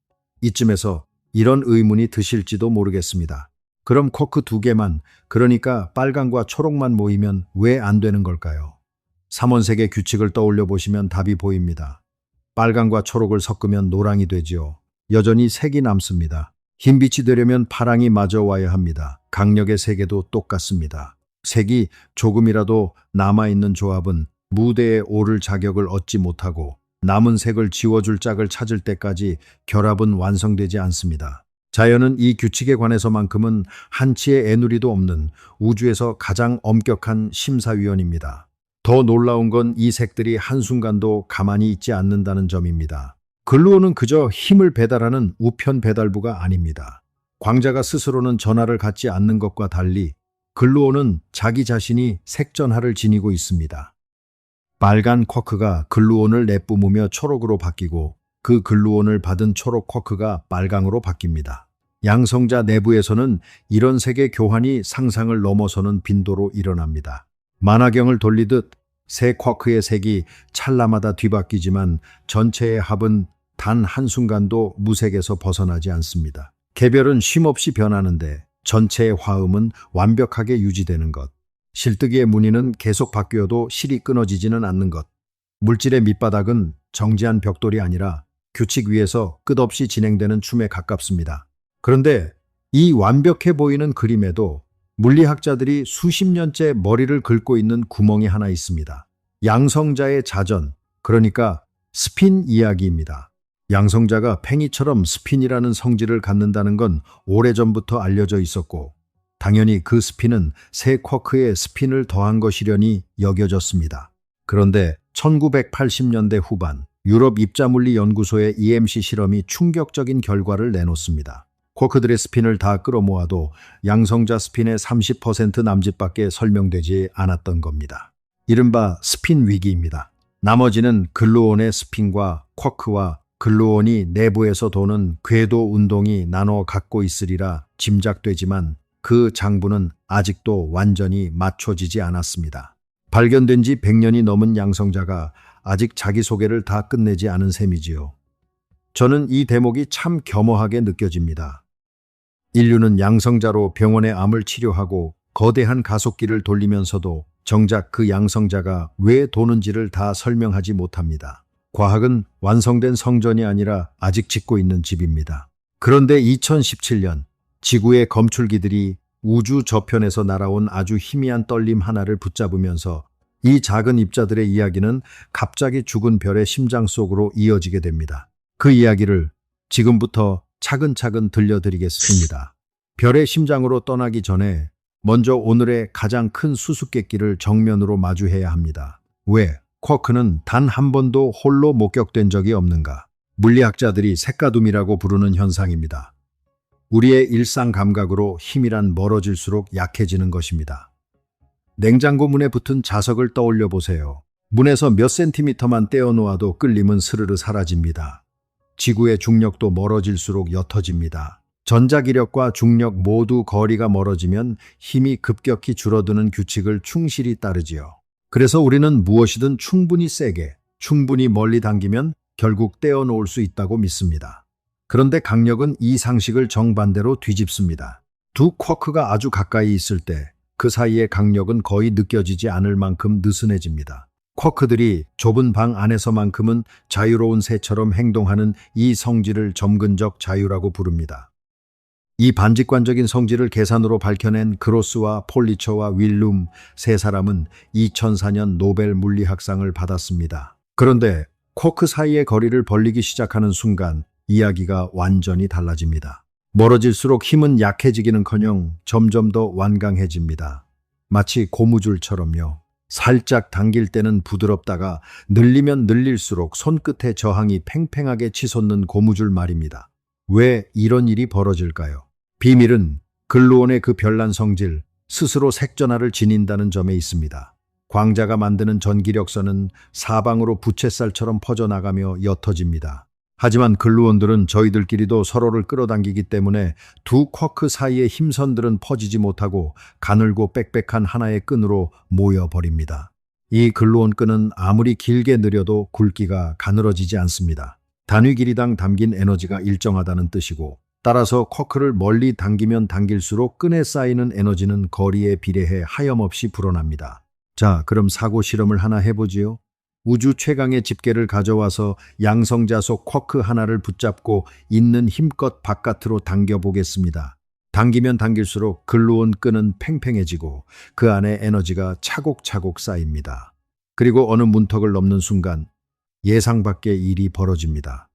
이쯤에서 이런 의문이 드실지도 모르겠습니다. 그럼 쿼크 두 개만, 그러니까 빨강과 초록만 모이면 왜 안 되는 걸까요? 삼원색의 규칙을 떠올려 보시면 답이 보입니다. 빨강과 초록을 섞으면 노랑이 되지요. 여전히 색이 남습니다. 흰빛이 되려면 파랑이 마저 와야 합니다. 강력의 세계도 똑같습니다. 색이 조금이라도 남아있는 조합은 무대에 오를 자격을 얻지 못하고 남은 색을 지워줄 짝을 찾을 때까지 결합은 완성되지 않습니다. 자연은 이 규칙에 관해서만큼은 한치의 애누리도 없는 우주에서 가장 엄격한 심사위원입니다. 더 놀라운 건 이 색들이 한순간도 가만히 있지 않는다는 점입니다. 글루온은 그저 힘을 배달하는 우편 배달부가 아닙니다. 광자가 스스로는 전하를 갖지 않는 것과 달리 글루온은 자기 자신이 색전하를 지니고 있습니다. 빨간 쿼크가 글루온을 내뿜으며 초록으로 바뀌고 그 글루온을 받은 초록 쿼크가 빨강으로 바뀝니다. 양성자 내부에서는 이런 색의 교환이 상상을 넘어서는 빈도로 일어납니다. 만화경을 돌리듯 세 쿼크의 색이 찰나마다 뒤바뀌지만 전체의 합은 단 한순간도 무색에서 벗어나지 않습니다. 개별은 쉼없이 변하는데 전체의 화음은 완벽하게 유지되는 것. 실뜨기의 무늬는 계속 바뀌어도 실이 끊어지지는 않는 것. 물질의 밑바닥은 정지한 벽돌이 아니라 규칙 위에서 끝없이 진행되는 춤에 가깝습니다. 그런데 이 완벽해 보이는 그림에도 물리학자들이 수십 년째 머리를 긁고 있는 구멍이 하나 있습니다. 양성자의 자전, 그러니까 스핀 이야기입니다. 양성자가 팽이처럼 스핀이라는 성질을 갖는다는 건 오래전부터 알려져 있었고, 당연히 그 스핀은 새 쿼크에 스핀을 더한 것이려니 여겨졌습니다. 그런데 1980년대 후반 유럽 입자물리 연구소의 EMC 실험이 충격적인 결과를 내놓습니다. 쿼크들의 스핀을 다 끌어모아도 양성자 스핀의 30% 남짓밖에 설명되지 않았던 겁니다. 이른바 스핀 위기입니다. 나머지는 글루온의 스핀과 쿼크와 글루온이 내부에서 도는 궤도 운동이 나눠 갖고 있으리라 짐작되지만 그 장부는 아직도 완전히 맞춰지지 않았습니다. 발견된 지 100년이 넘은 양성자가 아직 자기소개를 다 끝내지 않은 셈이지요. 저는 이 대목이 참 겸허하게 느껴집니다. 인류는 양성자로 병원의 암을 치료하고 거대한 가속기를 돌리면서도 정작 그 양성자가 왜 도는지를 다 설명하지 못합니다. 과학은 완성된 성전이 아니라 아직 짓고 있는 집입니다. 그런데 2017년 지구의 검출기들이 우주 저편에서 날아온 아주 희미한 떨림 하나를 붙잡으면서 이 작은 입자들의 이야기는 갑자기 죽은 별의 심장 속으로 이어지게 됩니다. 그 이야기를 지금부터 차근차근 들려드리겠습니다. 별의 심장으로 떠나기 전에 먼저 오늘의 가장 큰 수수께끼를 정면으로 마주해야 합니다. 왜 쿼크는 단 한 번도 홀로 목격된 적이 없는가? 물리학자들이 색가둠이라고 부르는 현상입니다. 우리의 일상 감각으로 힘이란 멀어질수록 약해지는 것입니다. 냉장고 문에 붙은 자석을 떠올려 보세요. 문에서 몇 센티미터만 떼어놓아도 끌림은 스르르 사라집니다. 지구의 중력도 멀어질수록 옅어집니다. 전자기력과 중력 모두 거리가 멀어지면 힘이 급격히 줄어드는 규칙을 충실히 따르지요. 그래서 우리는 무엇이든 충분히 세게, 충분히 멀리 당기면 결국 떼어놓을 수 있다고 믿습니다. 그런데 강력은 이 상식을 정반대로 뒤집습니다. 두 쿼크가 아주 가까이 있을 때 그 사이의 강력은 거의 느껴지지 않을 만큼 느슨해집니다. 쿼크들이 좁은 방 안에서만큼은 자유로운 새처럼 행동하는 이 성질을 점근적 자유라고 부릅니다. 이 반직관적인 성질을 계산으로 밝혀낸 그로스와 폴리처와 윌룸 세 사람은 2004년 노벨 물리학상을 받았습니다. 그런데 쿼크 사이의 거리를 벌리기 시작하는 순간 이야기가 완전히 달라집니다. 멀어질수록 힘은 약해지기는커녕 점점 더 완강해집니다. 마치 고무줄처럼요. 살짝 당길 때는 부드럽다가 늘리면 늘릴수록 손끝의 저항이 팽팽하게 치솟는 고무줄 말입니다. 왜 이런 일이 벌어질까요? 비밀은 글루온의 그 별난 성질, 스스로 색전하를 지닌다는 점에 있습니다. 광자가 만드는 전기력선은 사방으로 부채살처럼 퍼져나가며 옅어집니다. 하지만 글루온들은 저희들끼리도 서로를 끌어당기기 때문에 두 쿼크 사이의 힘선들은 퍼지지 못하고 가늘고 빽빽한 하나의 끈으로 모여버립니다. 이 글루온 끈은 아무리 길게 느려도 굵기가 가늘어지지 않습니다. 단위 길이당 담긴 에너지가 일정하다는 뜻이고, 따라서 쿼크를 멀리 당기면 당길수록 끈에 쌓이는 에너지는 거리에 비례해 하염없이 불어납니다. 자, 그럼 사고 실험을 하나 해보지요. 우주 최강의 집게를 가져와서 양성자 속 쿼크 하나를 붙잡고 있는 힘껏 바깥으로 당겨보겠습니다. 당기면 당길수록 글루온 끈은 팽팽해지고 그 안에 에너지가 차곡차곡 쌓입니다. 그리고 어느 문턱을 넘는 순간 예상 밖의 일이 벌어집니다.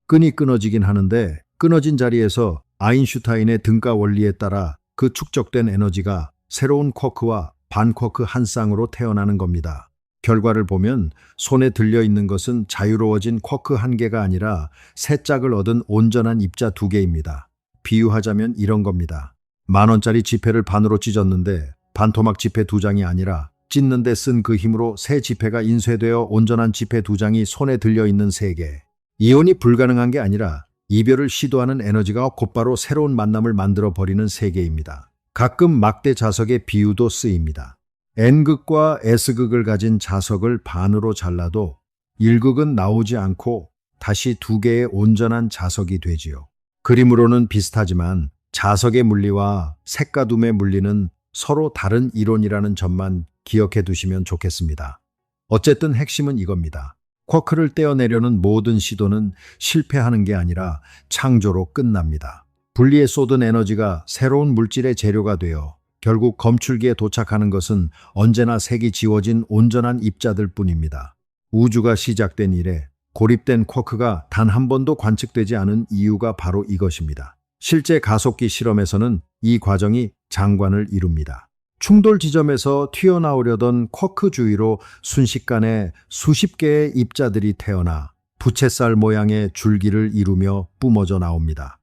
끈이 끊어지긴 하는데 끊어진 자리에서 아인슈타인의 등가 원리에 따라 그 축적된 에너지가 새로운 쿼크와 반쿼크 한 쌍으로 태어나는 겁니다. 결과를 보면 손에 들려있는 것은 자유로워진 쿼크 한 개가 아니라 새 짝을 얻은 온전한 입자 두 개입니다. 비유하자면 이런 겁니다. 10,000원짜리 지폐를 반으로 찢었는데 반토막 지폐 두 장이 아니라 찢는데 쓴 그 힘으로 새 지폐가 인쇄되어 온전한 지폐 두 장이 손에 들려있는 세 개. 이혼이 불가능한 게 아니라 이별을 시도하는 에너지가 곧바로 새로운 만남을 만들어버리는 세계입니다. 가끔 막대 자석의 비유도 쓰입니다. N극과 S극을 가진 자석을 반으로 잘라도 1극은 나오지 않고 다시 두 개의 온전한 자석이 되지요. 그림으로는 비슷하지만 자석의 물리와 색가둠의 물리는 서로 다른 이론이라는 점만 기억해 두시면 좋겠습니다. 어쨌든 핵심은 이겁니다. 쿼크를 떼어내려는 모든 시도는 실패하는 게 아니라 창조로 끝납니다. 분리에 쏟은 에너지가 새로운 물질의 재료가 되어 결국 검출기에 도착하는 것은 언제나 색이 지워진 온전한 입자들 뿐입니다. 우주가 시작된 이래 고립된 쿼크가 단 한 번도 관측되지 않은 이유가 바로 이것입니다. 실제 가속기 실험에서는 이 과정이 장관을 이룹니다. 충돌 지점에서 튀어나오려던 쿼크 주위로 순식간에 수십 개의 입자들이 태어나 부채살 모양의 줄기를 이루며 뿜어져 나옵니다.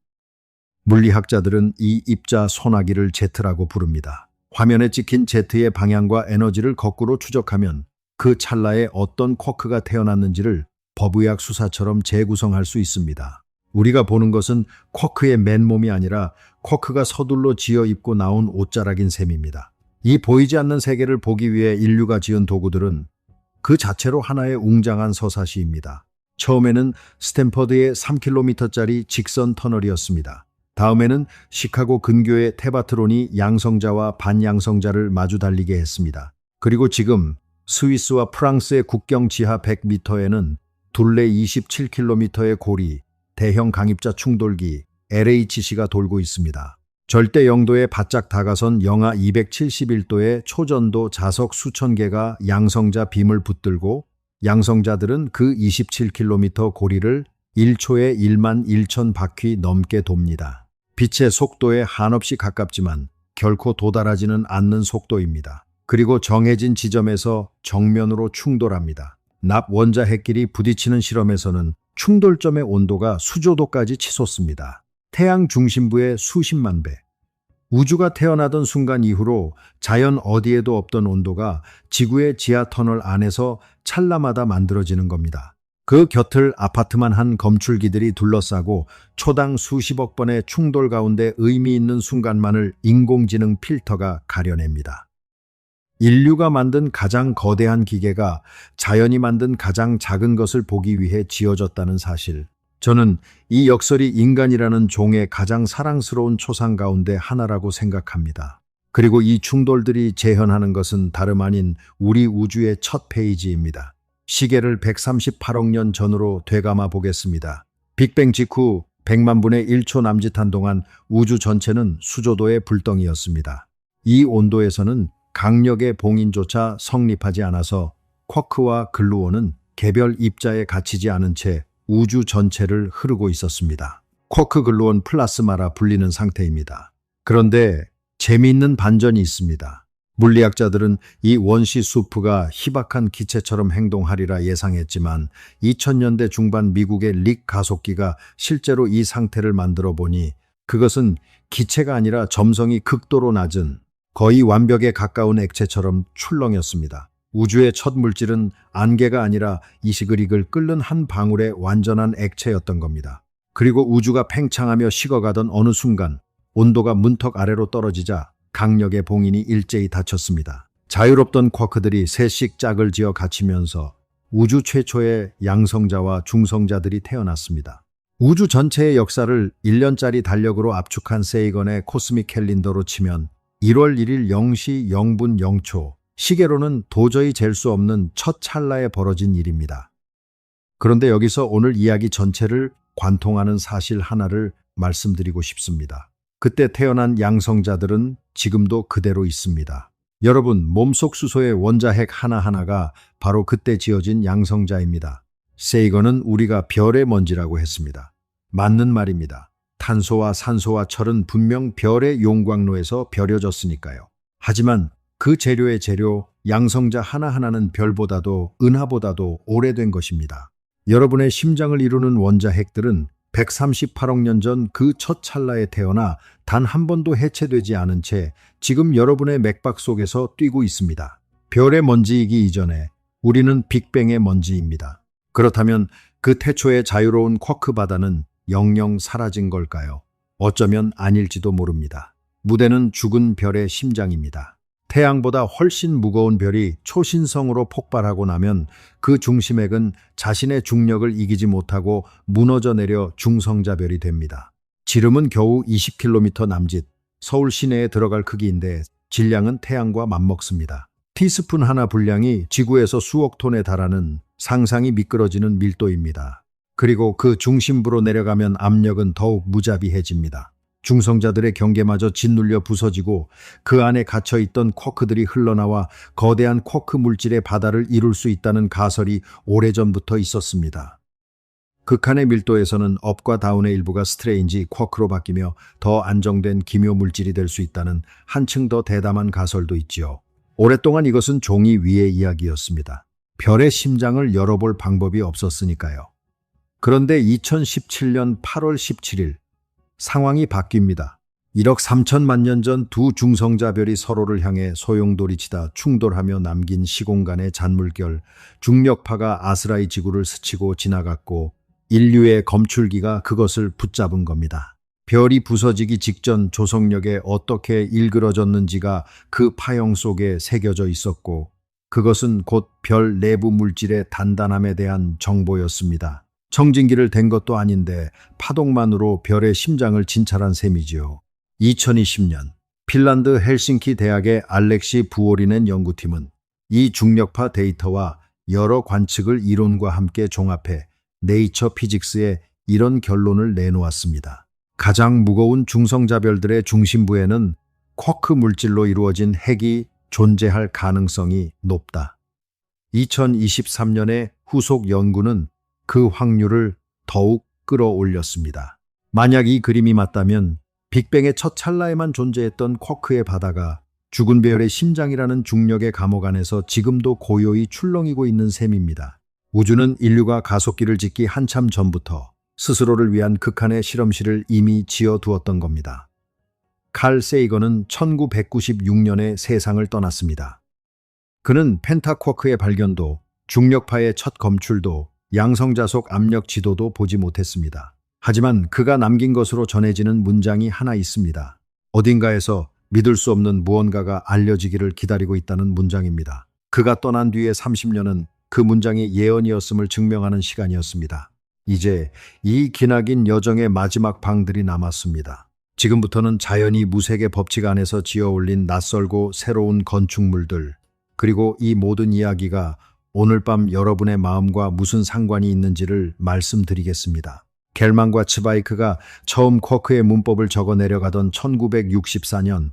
물리학자들은 이 입자 소나기를 제트라고 부릅니다. 화면에 찍힌 제트의 방향과 에너지를 거꾸로 추적하면 그 찰나에 어떤 쿼크가 태어났는지를 법의학 수사처럼 재구성할 수 있습니다. 우리가 보는 것은 쿼크의 맨몸이 아니라 쿼크가 서둘러 지어 입고 나온 옷자락인 셈입니다. 이 보이지 않는 세계를 보기 위해 인류가 지은 도구들은 그 자체로 하나의 웅장한 서사시입니다. 처음에는 스탠퍼드의 3km짜리 직선 터널이었습니다. 다음에는 시카고 근교의 테바트론이 양성자와 반양성자를 마주 달리게 했습니다. 그리고 지금 스위스와 프랑스의 국경 지하 100m에는 둘레 27km의 고리, 대형 강입자 충돌기 LHC가 돌고 있습니다. 절대 영도에 바짝 다가선 영하 271도의 초전도 자석 수천 개가 양성자 빔을 붙들고 양성자들은 그 27km 고리를 1초에 1만 1천 바퀴 넘게 돕니다. 빛의 속도에 한없이 가깝지만 결코 도달하지는 않는 속도입니다. 그리고 정해진 지점에서 정면으로 충돌합니다. 납 원자핵끼리 부딪히는 실험에서는 충돌점의 온도가 수조도까지 치솟습니다. 태양 중심부의 수십만 배. 우주가 태어나던 순간 이후로 자연 어디에도 없던 온도가 지구의 지하 터널 안에서 찰나마다 만들어지는 겁니다. 그 곁을 아파트만 한 검출기들이 둘러싸고 초당 수십억 번의 충돌 가운데 의미 있는 순간만을 인공지능 필터가 가려냅니다. 인류가 만든 가장 거대한 기계가 자연이 만든 가장 작은 것을 보기 위해 지어졌다는 사실. 저는 이 역설이 인간이라는 종의 가장 사랑스러운 초상 가운데 하나라고 생각합니다. 그리고 이 충돌들이 재현하는 것은 다름 아닌 우리 우주의 첫 페이지입니다. 시계를 138억 년 전으로 되감아 보겠습니다. 빅뱅 직후 100만 분의 1초 남짓한 동안 우주 전체는 수조도의 불덩이였습니다. 이 온도에서는 강력의 봉인조차 성립하지 않아서 쿼크와 글루온은 개별 입자에 갇히지 않은 채 우주 전체를 흐르고 있었습니다. 쿼크 글루온 플라스마라 불리는 상태입니다. 그런데 재미있는 반전이 있습니다. 물리학자들은 이 원시 수프가 희박한 기체처럼 행동하리라 예상했지만 2000년대 중반 미국의 릭 가속기가 실제로 이 상태를 만들어 보니 그것은 기체가 아니라 점성이 극도로 낮은 거의 완벽에 가까운 액체처럼 출렁였습니다. 우주의 첫 물질은 안개가 아니라 이시글이글 끓는 한 방울의 완전한 액체였던 겁니다. 그리고 우주가 팽창하며 식어가던 어느 순간 온도가 문턱 아래로 떨어지자 강력의 봉인이 일제히 닫혔습니다. 자유롭던 쿼크들이 셋씩 짝을 지어 갇히면서 우주 최초의 양성자와 중성자들이 태어났습니다. 우주 전체의 역사를 1년짜리 달력으로 압축한 세이건의 코스믹 캘린더로 치면 1월 1일 0시 0분 0초, 시계로는 도저히 잴 수 없는 첫 찰나에 벌어진 일입니다. 그런데 여기서 오늘 이야기 전체를 관통하는 사실 하나를 말씀드리고 싶습니다. 그때 태어난 양성자들은 지금도 그대로 있습니다. 여러분, 몸속 수소의 원자핵 하나하나가 바로 그때 지어진 양성자입니다. 세이건은 우리가 별의 먼지라고 했습니다. 맞는 말입니다. 탄소와 산소와 철은 분명 별의 용광로에서 벼려졌으니까요. 하지만 그 재료의 재료, 양성자 하나하나는 별보다도 은하보다도 오래된 것입니다. 여러분의 심장을 이루는 원자핵들은 138억 년 전 그 첫 찰나에 태어나 단 한 번도 해체되지 않은 채 지금 여러분의 맥박 속에서 뛰고 있습니다. 별의 먼지이기 이전에 우리는 빅뱅의 먼지입니다. 그렇다면 그 태초의 자유로운 쿼크 바다는 영영 사라진 걸까요? 어쩌면 아닐지도 모릅니다. 무대는 죽은 별의 심장입니다. 태양보다 훨씬 무거운 별이 초신성으로 폭발하고 나면 그 중심액은 자신의 중력을 이기지 못하고 무너져 내려 중성자별이 됩니다. 지름은 겨우 20km 남짓, 서울 시내에 들어갈 크기인데 질량은 태양과 맞먹습니다. 티스푼 하나 분량이 지구에서 수억 톤에 달하는 상상이 미끄러지는 밀도입니다. 그리고 그 중심부로 내려가면 압력은 더욱 무자비해집니다. 중성자들의 경계마저 짓눌려 부서지고 그 안에 갇혀있던 쿼크들이 흘러나와 거대한 쿼크 물질의 바다를 이룰 수 있다는 가설이 오래전부터 있었습니다. 극한의 밀도에서는 업과 다운의 일부가 스트레인지 쿼크로 바뀌며 더 안정된 기묘 물질이 될 수 있다는 한층 더 대담한 가설도 있지요. 오랫동안 이것은 종이 위의 이야기였습니다. 별의 심장을 열어볼 방법이 없었으니까요. 그런데 2017년 8월 17일 상황이 바뀝니다. 1억 3천만 년 전 두 중성자별이 서로를 향해 소용돌이치다 충돌하며 남긴 시공간의 잔물결, 중력파가 아스라이 지구를 스치고 지나갔고 인류의 검출기가 그것을 붙잡은 겁니다. 별이 부서지기 직전 조성력에 어떻게 일그러졌는지가 그 파형 속에 새겨져 있었고 그것은 곧 별 내부 물질의 단단함에 대한 정보였습니다. 청진기를 댄 것도 아닌데 파동만으로 별의 심장을 진찰한 셈이지요. 2020년 핀란드 헬싱키 대학의 알렉시 부오리넨 연구팀은 이 중력파 데이터와 여러 관측을 이론과 함께 종합해 네이처 피직스에 이런 결론을 내놓았습니다. 가장 무거운 중성자별들의 중심부에는 쿼크 물질로 이루어진 핵이 존재할 가능성이 높다. 2023년의 후속 연구는 그 확률을 더욱 끌어올렸습니다. 만약 이 그림이 맞다면 빅뱅의 첫 찰나에만 존재했던 쿼크의 바다가 죽은 별의 심장이라는 중력의 감옥 안에서 지금도 고요히 출렁이고 있는 셈입니다. 우주는 인류가 가속기를 짓기 한참 전부터 스스로를 위한 극한의 실험실을 이미 지어두었던 겁니다. 칼 세이건은 1996년에 세상을 떠났습니다. 그는 펜타쿼크의 발견도, 중력파의 첫 검출도, 양성자속 압력 지도도 보지 못했습니다. 하지만 그가 남긴 것으로 전해지는 문장이 하나 있습니다. 어딘가에서 믿을 수 없는 무언가가 알려지기를 기다리고 있다는 문장입니다. 그가 떠난 뒤의 30년은 그 문장이 예언이었음을 증명하는 시간이었습니다. 이제 이 기나긴 여정의 마지막 방들이 남았습니다. 지금부터는 자연이 무색의 법칙 안에서 지어올린 낯설고 새로운 건축물들, 그리고 이 모든 이야기가 오늘 밤 여러분의 마음과 무슨 상관이 있는지를 말씀드리겠습니다. 겔만과 츠바이크가 처음 쿼크의 문법을 적어 내려가던 1964년,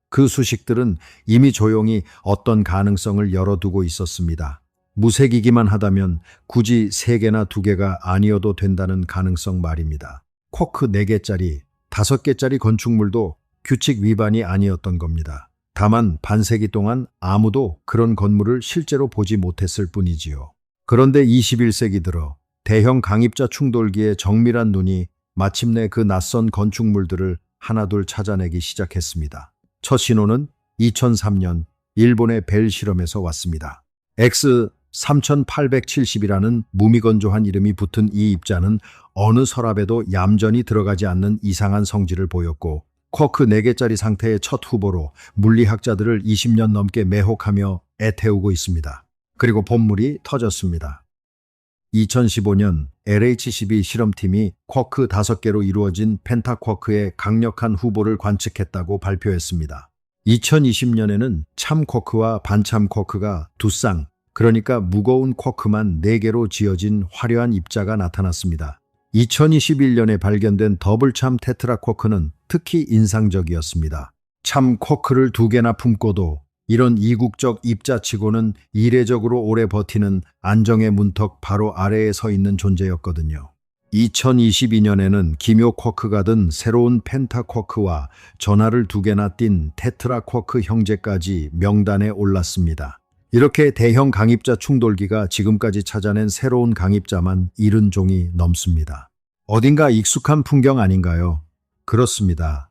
그 수식들은 이미 조용히 어떤 가능성을 열어두고 있었습니다. 무색이기만 하다면 굳이 3개나 2개가 아니어도 된다는 가능성 말입니다. 쿼크 4개짜리, 5개짜리 건축물도 규칙 위반이 아니었던 겁니다. 다만 반세기 동안 아무도 그런 건물을 실제로 보지 못했을 뿐이지요. 그런데 21세기 들어 대형 강입자 충돌기의 정밀한 눈이 마침내 그 낯선 건축물들을 하나둘 찾아내기 시작했습니다. 첫 신호는 2003년 일본의 벨 실험에서 왔습니다. X3870이라는 무미건조한 이름이 붙은 이 입자는 어느 서랍에도 얌전히 들어가지 않는 이상한 성질을 보였고 쿼크 4개짜리 상태의 첫 후보로 물리학자들을 20년 넘게 매혹하며 애태우고 있습니다. 그리고 본물이 터졌습니다. 2015년 LH12 실험팀이 쿼크 5개로 이루어진 펜타쿼크의 강력한 후보를 관측했다고 발표했습니다. 2020년에는 참 쿼크와 반참 쿼크가 두 쌍, 그러니까 무거운 쿼크만 4개로 지어진 화려한 입자가 나타났습니다. 2021년에 발견된 더블참 테트라쿼크는 특히 인상적이었습니다. 참 쿼크를 2개나 품고도 이런 이국적 입자치고는 이례적으로 오래 버티는 안정의 문턱 바로 아래에 서 있는 존재였거든요. 2022년에는 기묘 쿼크가 든 새로운 펜타쿼크와 전하를 2개나 띤 테트라쿼크 형제까지 명단에 올랐습니다. 이렇게 대형 강입자 충돌기가 지금까지 찾아낸 새로운 강입자만 70종이 넘습니다. 어딘가 익숙한 풍경 아닌가요? 그렇습니다.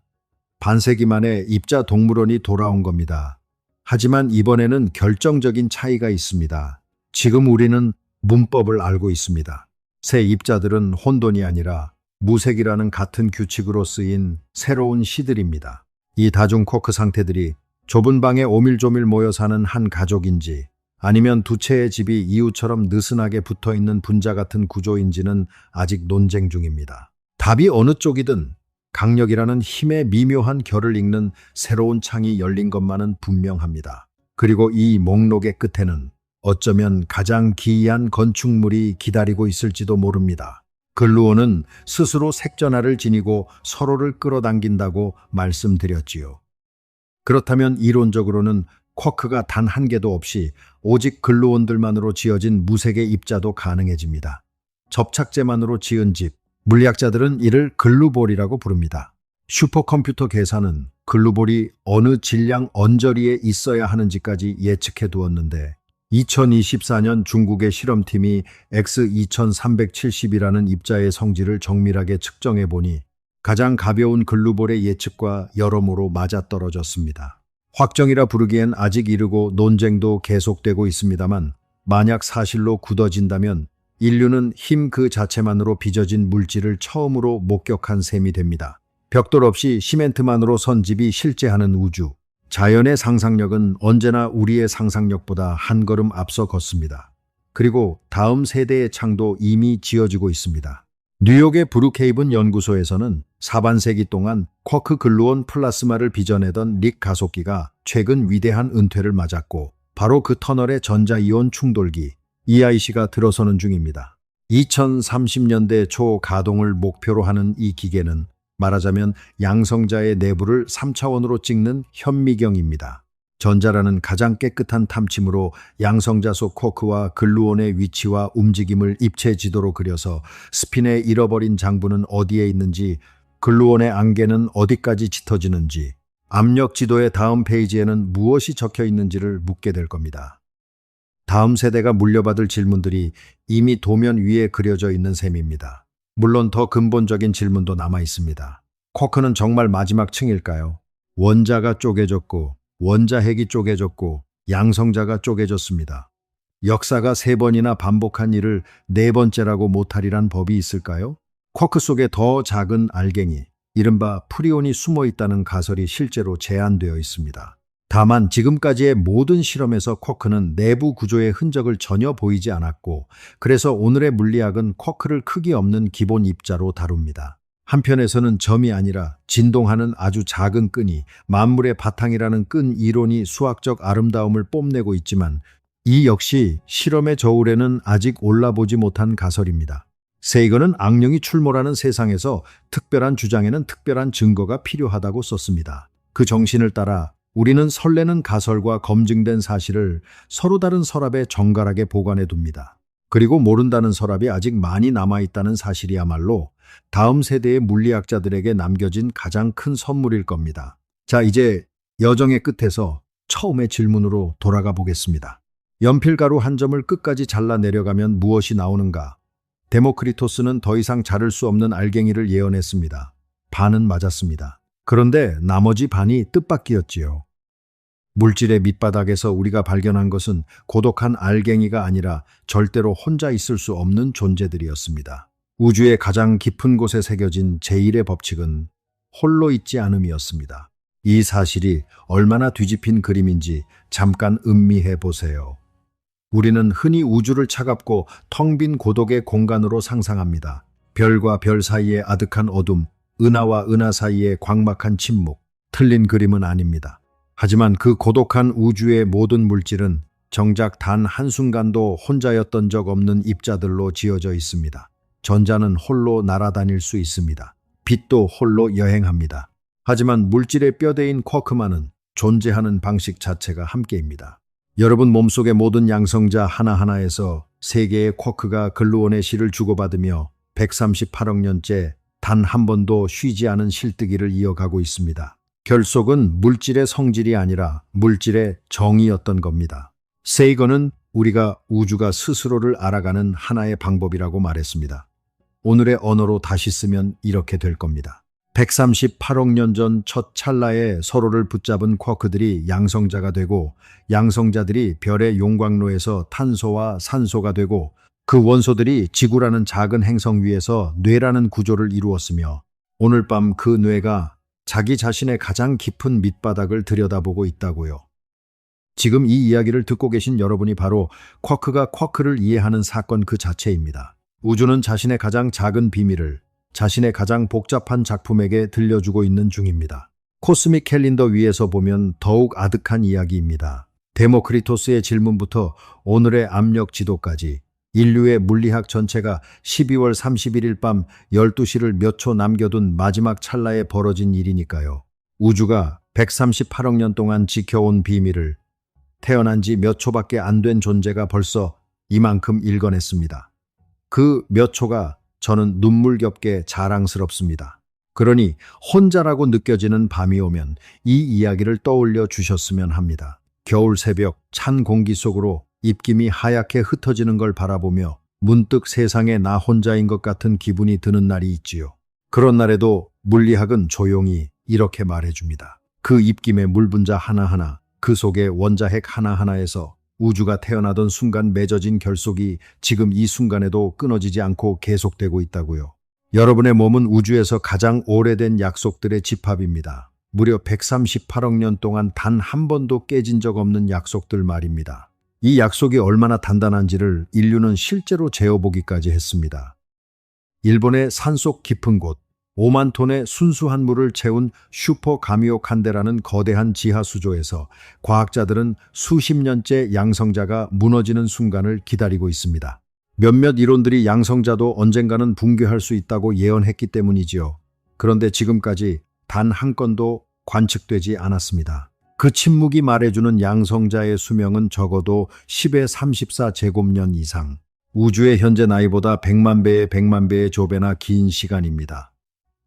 반세기 만에 입자 동물원이 돌아온 겁니다. 하지만 이번에는 결정적인 차이가 있습니다. 지금 우리는 문법을 알고 있습니다. 새 입자들은 혼돈이 아니라 무색이라는 같은 규칙으로 쓰인 새로운 시들입니다. 이 다중 쿼크 상태들이 좁은 방에 오밀조밀 모여 사는 한 가족인지 아니면 두 채의 집이 이웃처럼 느슨하게 붙어있는 분자 같은 구조인지는 아직 논쟁 중입니다. 답이 어느 쪽이든 강력이라는 힘의 미묘한 결을 읽는 새로운 창이 열린 것만은 분명합니다. 그리고 이 목록의 끝에는 어쩌면 가장 기이한 건축물이 기다리고 있을지도 모릅니다. 글루온은 스스로 색전화를 지니고 서로를 끌어당긴다고 말씀드렸지요. 그렇다면 이론적으로는 쿼크가 단 한 개도 없이 오직 글루온들만으로 지어진 무색의 입자도 가능해집니다. 접착제만으로 지은 집, 물리학자들은 이를 글루볼이라고 부릅니다. 슈퍼컴퓨터 계산은 글루볼이 어느 질량 언저리에 있어야 하는지까지 예측해 두었는데 2024년 중국의 실험팀이 X2370이라는 입자의 성질을 정밀하게 측정해 보니 가장 가벼운 글루볼의 예측과 여러모로 맞아떨어졌습니다. 확정이라 부르기엔 아직 이르고 논쟁도 계속되고 있습니다만 만약 사실로 굳어진다면 인류는 힘 그 자체만으로 빚어진 물질을 처음으로 목격한 셈이 됩니다. 벽돌 없이 시멘트만으로 선 집이 실제하는 우주. 자연의 상상력은 언제나 우리의 상상력보다 한 걸음 앞서 걷습니다. 그리고 다음 세대의 창도 이미 지어지고 있습니다. 뉴욕의 브룩헤이븐 연구소에서는 사반세기 동안 쿼크 글루온 플라스마를 빚어내던 릭 가속기가 최근 위대한 은퇴를 맞았고 바로 그 터널의 전자이온 충돌기 EIC가 들어서는 중입니다. 2030년대 초 가동을 목표로 하는 이 기계는 말하자면 양성자의 내부를 3차원으로 찍는 현미경입니다. 전자라는 가장 깨끗한 탐침으로 양성자 속 쿼크와 글루온의 위치와 움직임을 입체 지도로 그려서 스핀에 잃어버린 장부는 어디에 있는지, 글루온의 안개는 어디까지 짙어지는지, 압력 지도의 다음 페이지에는 무엇이 적혀 있는지를 묻게 될 겁니다. 다음 세대가 물려받을 질문들이 이미 도면 위에 그려져 있는 셈입니다. 물론 더 근본적인 질문도 남아 있습니다. 쿼크는 정말 마지막 층일까요? 원자가 쪼개졌고 원자핵이 쪼개졌고 양성자가 쪼개졌습니다. 역사가 3번이나 반복한 일을 4번째라고 못하리란 법이 있을까요? 쿼크 속에 더 작은 알갱이, 이른바 프리온이 숨어 있다는 가설이 실제로 제안되어 있습니다. 다만 지금까지의 모든 실험에서 쿼크는 내부 구조의 흔적을 전혀 보이지 않았고, 그래서 오늘의 물리학은 쿼크를 크기 없는 기본 입자로 다룹니다. 한편에서는 점이 아니라 진동하는 아주 작은 끈이 만물의 바탕이라는 끈 이론이 수학적 아름다움을 뽐내고 있지만 이 역시 실험의 저울에는 아직 올라보지 못한 가설입니다. 세이건은 악령이 출몰하는 세상에서 특별한 주장에는 특별한 증거가 필요하다고 썼습니다. 그 정신을 따라 우리는 설레는 가설과 검증된 사실을 서로 다른 서랍에 정갈하게 보관해 둡니다. 그리고 모른다는 서랍이 아직 많이 남아있다는 사실이야말로 다음 세대의 물리학자들에게 남겨진 가장 큰 선물일 겁니다. 자, 이제 여정의 끝에서 처음의 질문으로 돌아가 보겠습니다. 연필가루 한 점을 끝까지 잘라 내려가면 무엇이 나오는가? 데모크리토스는 더 이상 자를 수 없는 알갱이를 예언했습니다. 반은 맞았습니다. 그런데 나머지 반이 뜻밖이었지요. 물질의 밑바닥에서 우리가 발견한 것은 고독한 알갱이가 아니라 절대로 혼자 있을 수 없는 존재들이었습니다. 우주의 가장 깊은 곳에 새겨진 제1의 법칙은 홀로 있지 않음이었습니다. 이 사실이 얼마나 뒤집힌 그림인지 잠깐 음미해 보세요. 우리는 흔히 우주를 차갑고 텅 빈 고독의 공간으로 상상합니다. 별과 별 사이의 아득한 어둠, 은하와 은하 사이의 광막한 침묵, 틀린 그림은 아닙니다. 하지만 그 고독한 우주의 모든 물질은 정작 단 한순간도 혼자였던 적 없는 입자들로 지어져 있습니다. 전자는 홀로 날아다닐 수 있습니다. 빛도 홀로 여행합니다. 하지만 물질의 뼈대인 쿼크만은 존재하는 방식 자체가 함께입니다. 여러분 몸속의 모든 양성자 하나하나에서 3개의 쿼크가 글루온의 실을 주고받으며 138억 년째 단 한 번도 쉬지 않은 실뜨기를 이어가고 있습니다. 결속은 물질의 성질이 아니라 물질의 정의였던 겁니다. 세이건은 우리가 우주가 스스로를 알아가는 하나의 방법이라고 말했습니다. 오늘의 언어로 다시 쓰면 이렇게 될 겁니다. 138억 년 전 첫 찰나에 서로를 붙잡은 쿼크들이 양성자가 되고 양성자들이 별의 용광로에서 탄소와 산소가 되고 그 원소들이 지구라는 작은 행성 위에서 뇌라는 구조를 이루었으며 오늘 밤 그 뇌가 자기 자신의 가장 깊은 밑바닥을 들여다보고 있다고요. 지금 이 이야기를 듣고 계신 여러분이 바로 쿼크가 쿼크를 이해하는 사건 그 자체입니다. 우주는 자신의 가장 작은 비밀을 자신의 가장 복잡한 작품에게 들려주고 있는 중입니다. 코스믹 캘린더 위에서 보면 더욱 아득한 이야기입니다. 데모크리토스의 질문부터 오늘의 압력 지도까지 인류의 물리학 전체가 12월 31일 밤 12시를 몇 초 남겨둔 마지막 찰나에 벌어진 일이니까요. 우주가 138억 년 동안 지켜온 비밀을 태어난 지 몇 초밖에 안 된 존재가 벌써 이만큼 읽어냈습니다. 그 몇 초가 저는 눈물겹게 자랑스럽습니다. 그러니 혼자라고 느껴지는 밤이 오면 이 이야기를 떠올려 주셨으면 합니다. 겨울 새벽 찬 공기 속으로 입김이 하얗게 흩어지는 걸 바라보며 문득 세상에 나 혼자인 것 같은 기분이 드는 날이 있지요. 그런 날에도 물리학은 조용히 이렇게 말해줍니다. 그 입김의 물분자 하나하나, 그 속의 원자핵 하나하나에서 우주가 태어나던 순간 맺어진 결속이 지금 이 순간에도 끊어지지 않고 계속되고 있다고요. 여러분의 몸은 우주에서 가장 오래된 약속들의 집합입니다. 무려 138억 년 동안 단 한 번도 깨진 적 없는 약속들 말입니다. 이 약속이 얼마나 단단한지를 인류는 실제로 재어보기까지 했습니다. 일본의 산속 깊은 곳, 5만 톤의 순수한 물을 채운 슈퍼 가미오 칸데라는 거대한 지하 수조에서 과학자들은 수십 년째 양성자가 무너지는 순간을 기다리고 있습니다. 몇몇 이론들이 양성자도 언젠가는 붕괴할 수 있다고 예언했기 때문이지요. 그런데 지금까지 단 한 건도 관측되지 않았습니다. 그 침묵이 말해주는 양성자의 수명은 적어도 10의 34제곱년 이상, 우주의 현재 나이보다 100만 배의 100만 배의 조배나 긴 시간입니다.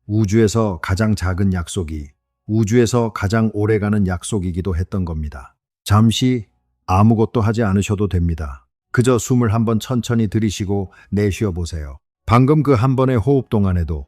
우주에서 가장 작은 약속이 우주에서 가장 오래가는 약속이기도 했던 겁니다. 잠시 아무것도 하지 않으셔도 됩니다. 그저 숨을 한번 천천히 들이쉬고 내쉬어 보세요. 방금 그 한 번의 호흡 동안에도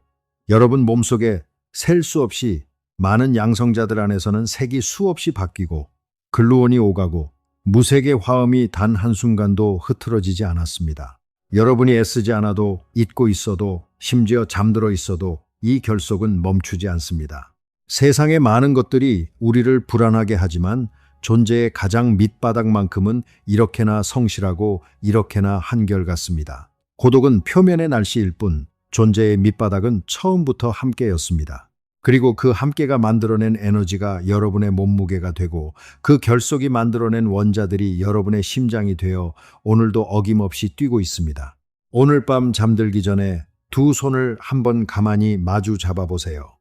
여러분 몸속에 셀 수 없이 많은 양성자들 안에서는 색이 수없이 바뀌고 글루온이 오가고 무색의 화음이 단 한순간도 흐트러지지 않았습니다. 여러분이 애쓰지 않아도 잊고 있어도 심지어 잠들어 있어도 이 결속은 멈추지 않습니다. 세상의 많은 것들이 우리를 불안하게 하지만 존재의 가장 밑바닥만큼은 이렇게나 성실하고 이렇게나 한결같습니다. 고독은 표면의 날씨일 뿐 존재의 밑바닥은 처음부터 함께였습니다. 그리고 그 함께가 만들어낸 에너지가 여러분의 몸무게가 되고 그 결속이 만들어낸 원자들이 여러분의 심장이 되어 오늘도 어김없이 뛰고 있습니다. 오늘 밤 잠들기 전에 두 손을 한번 가만히 마주 잡아보세요.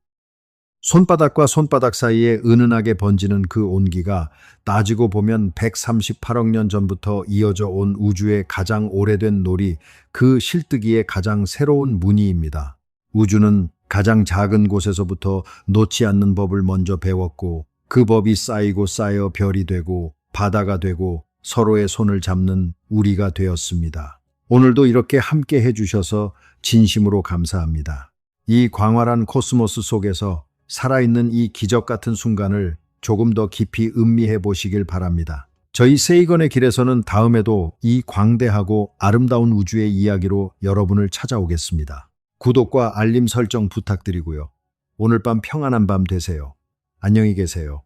손바닥과 손바닥 사이에 은은하게 번지는 그 온기가 따지고 보면 138억 년 전부터 이어져 온 우주의 가장 오래된 놀이, 그 실뜨기의 가장 새로운 무늬입니다. 우주는 가장 작은 곳에서부터 놓지 않는 법을 먼저 배웠고 그 법이 쌓이고 쌓여 별이 되고 바다가 되고 서로의 손을 잡는 우리가 되었습니다. 오늘도 이렇게 함께 해주셔서 진심으로 감사합니다. 이 광활한 코스모스 속에서 살아있는 이 기적 같은 순간을 조금 더 깊이 음미해 보시길 바랍니다. 저희 세이건의 길에서는 다음에도 이 광대하고 아름다운 우주의 이야기로 여러분을 찾아오겠습니다. 구독과 알림 설정 부탁드리고요. 오늘 밤 평안한 밤 되세요. 안녕히 계세요.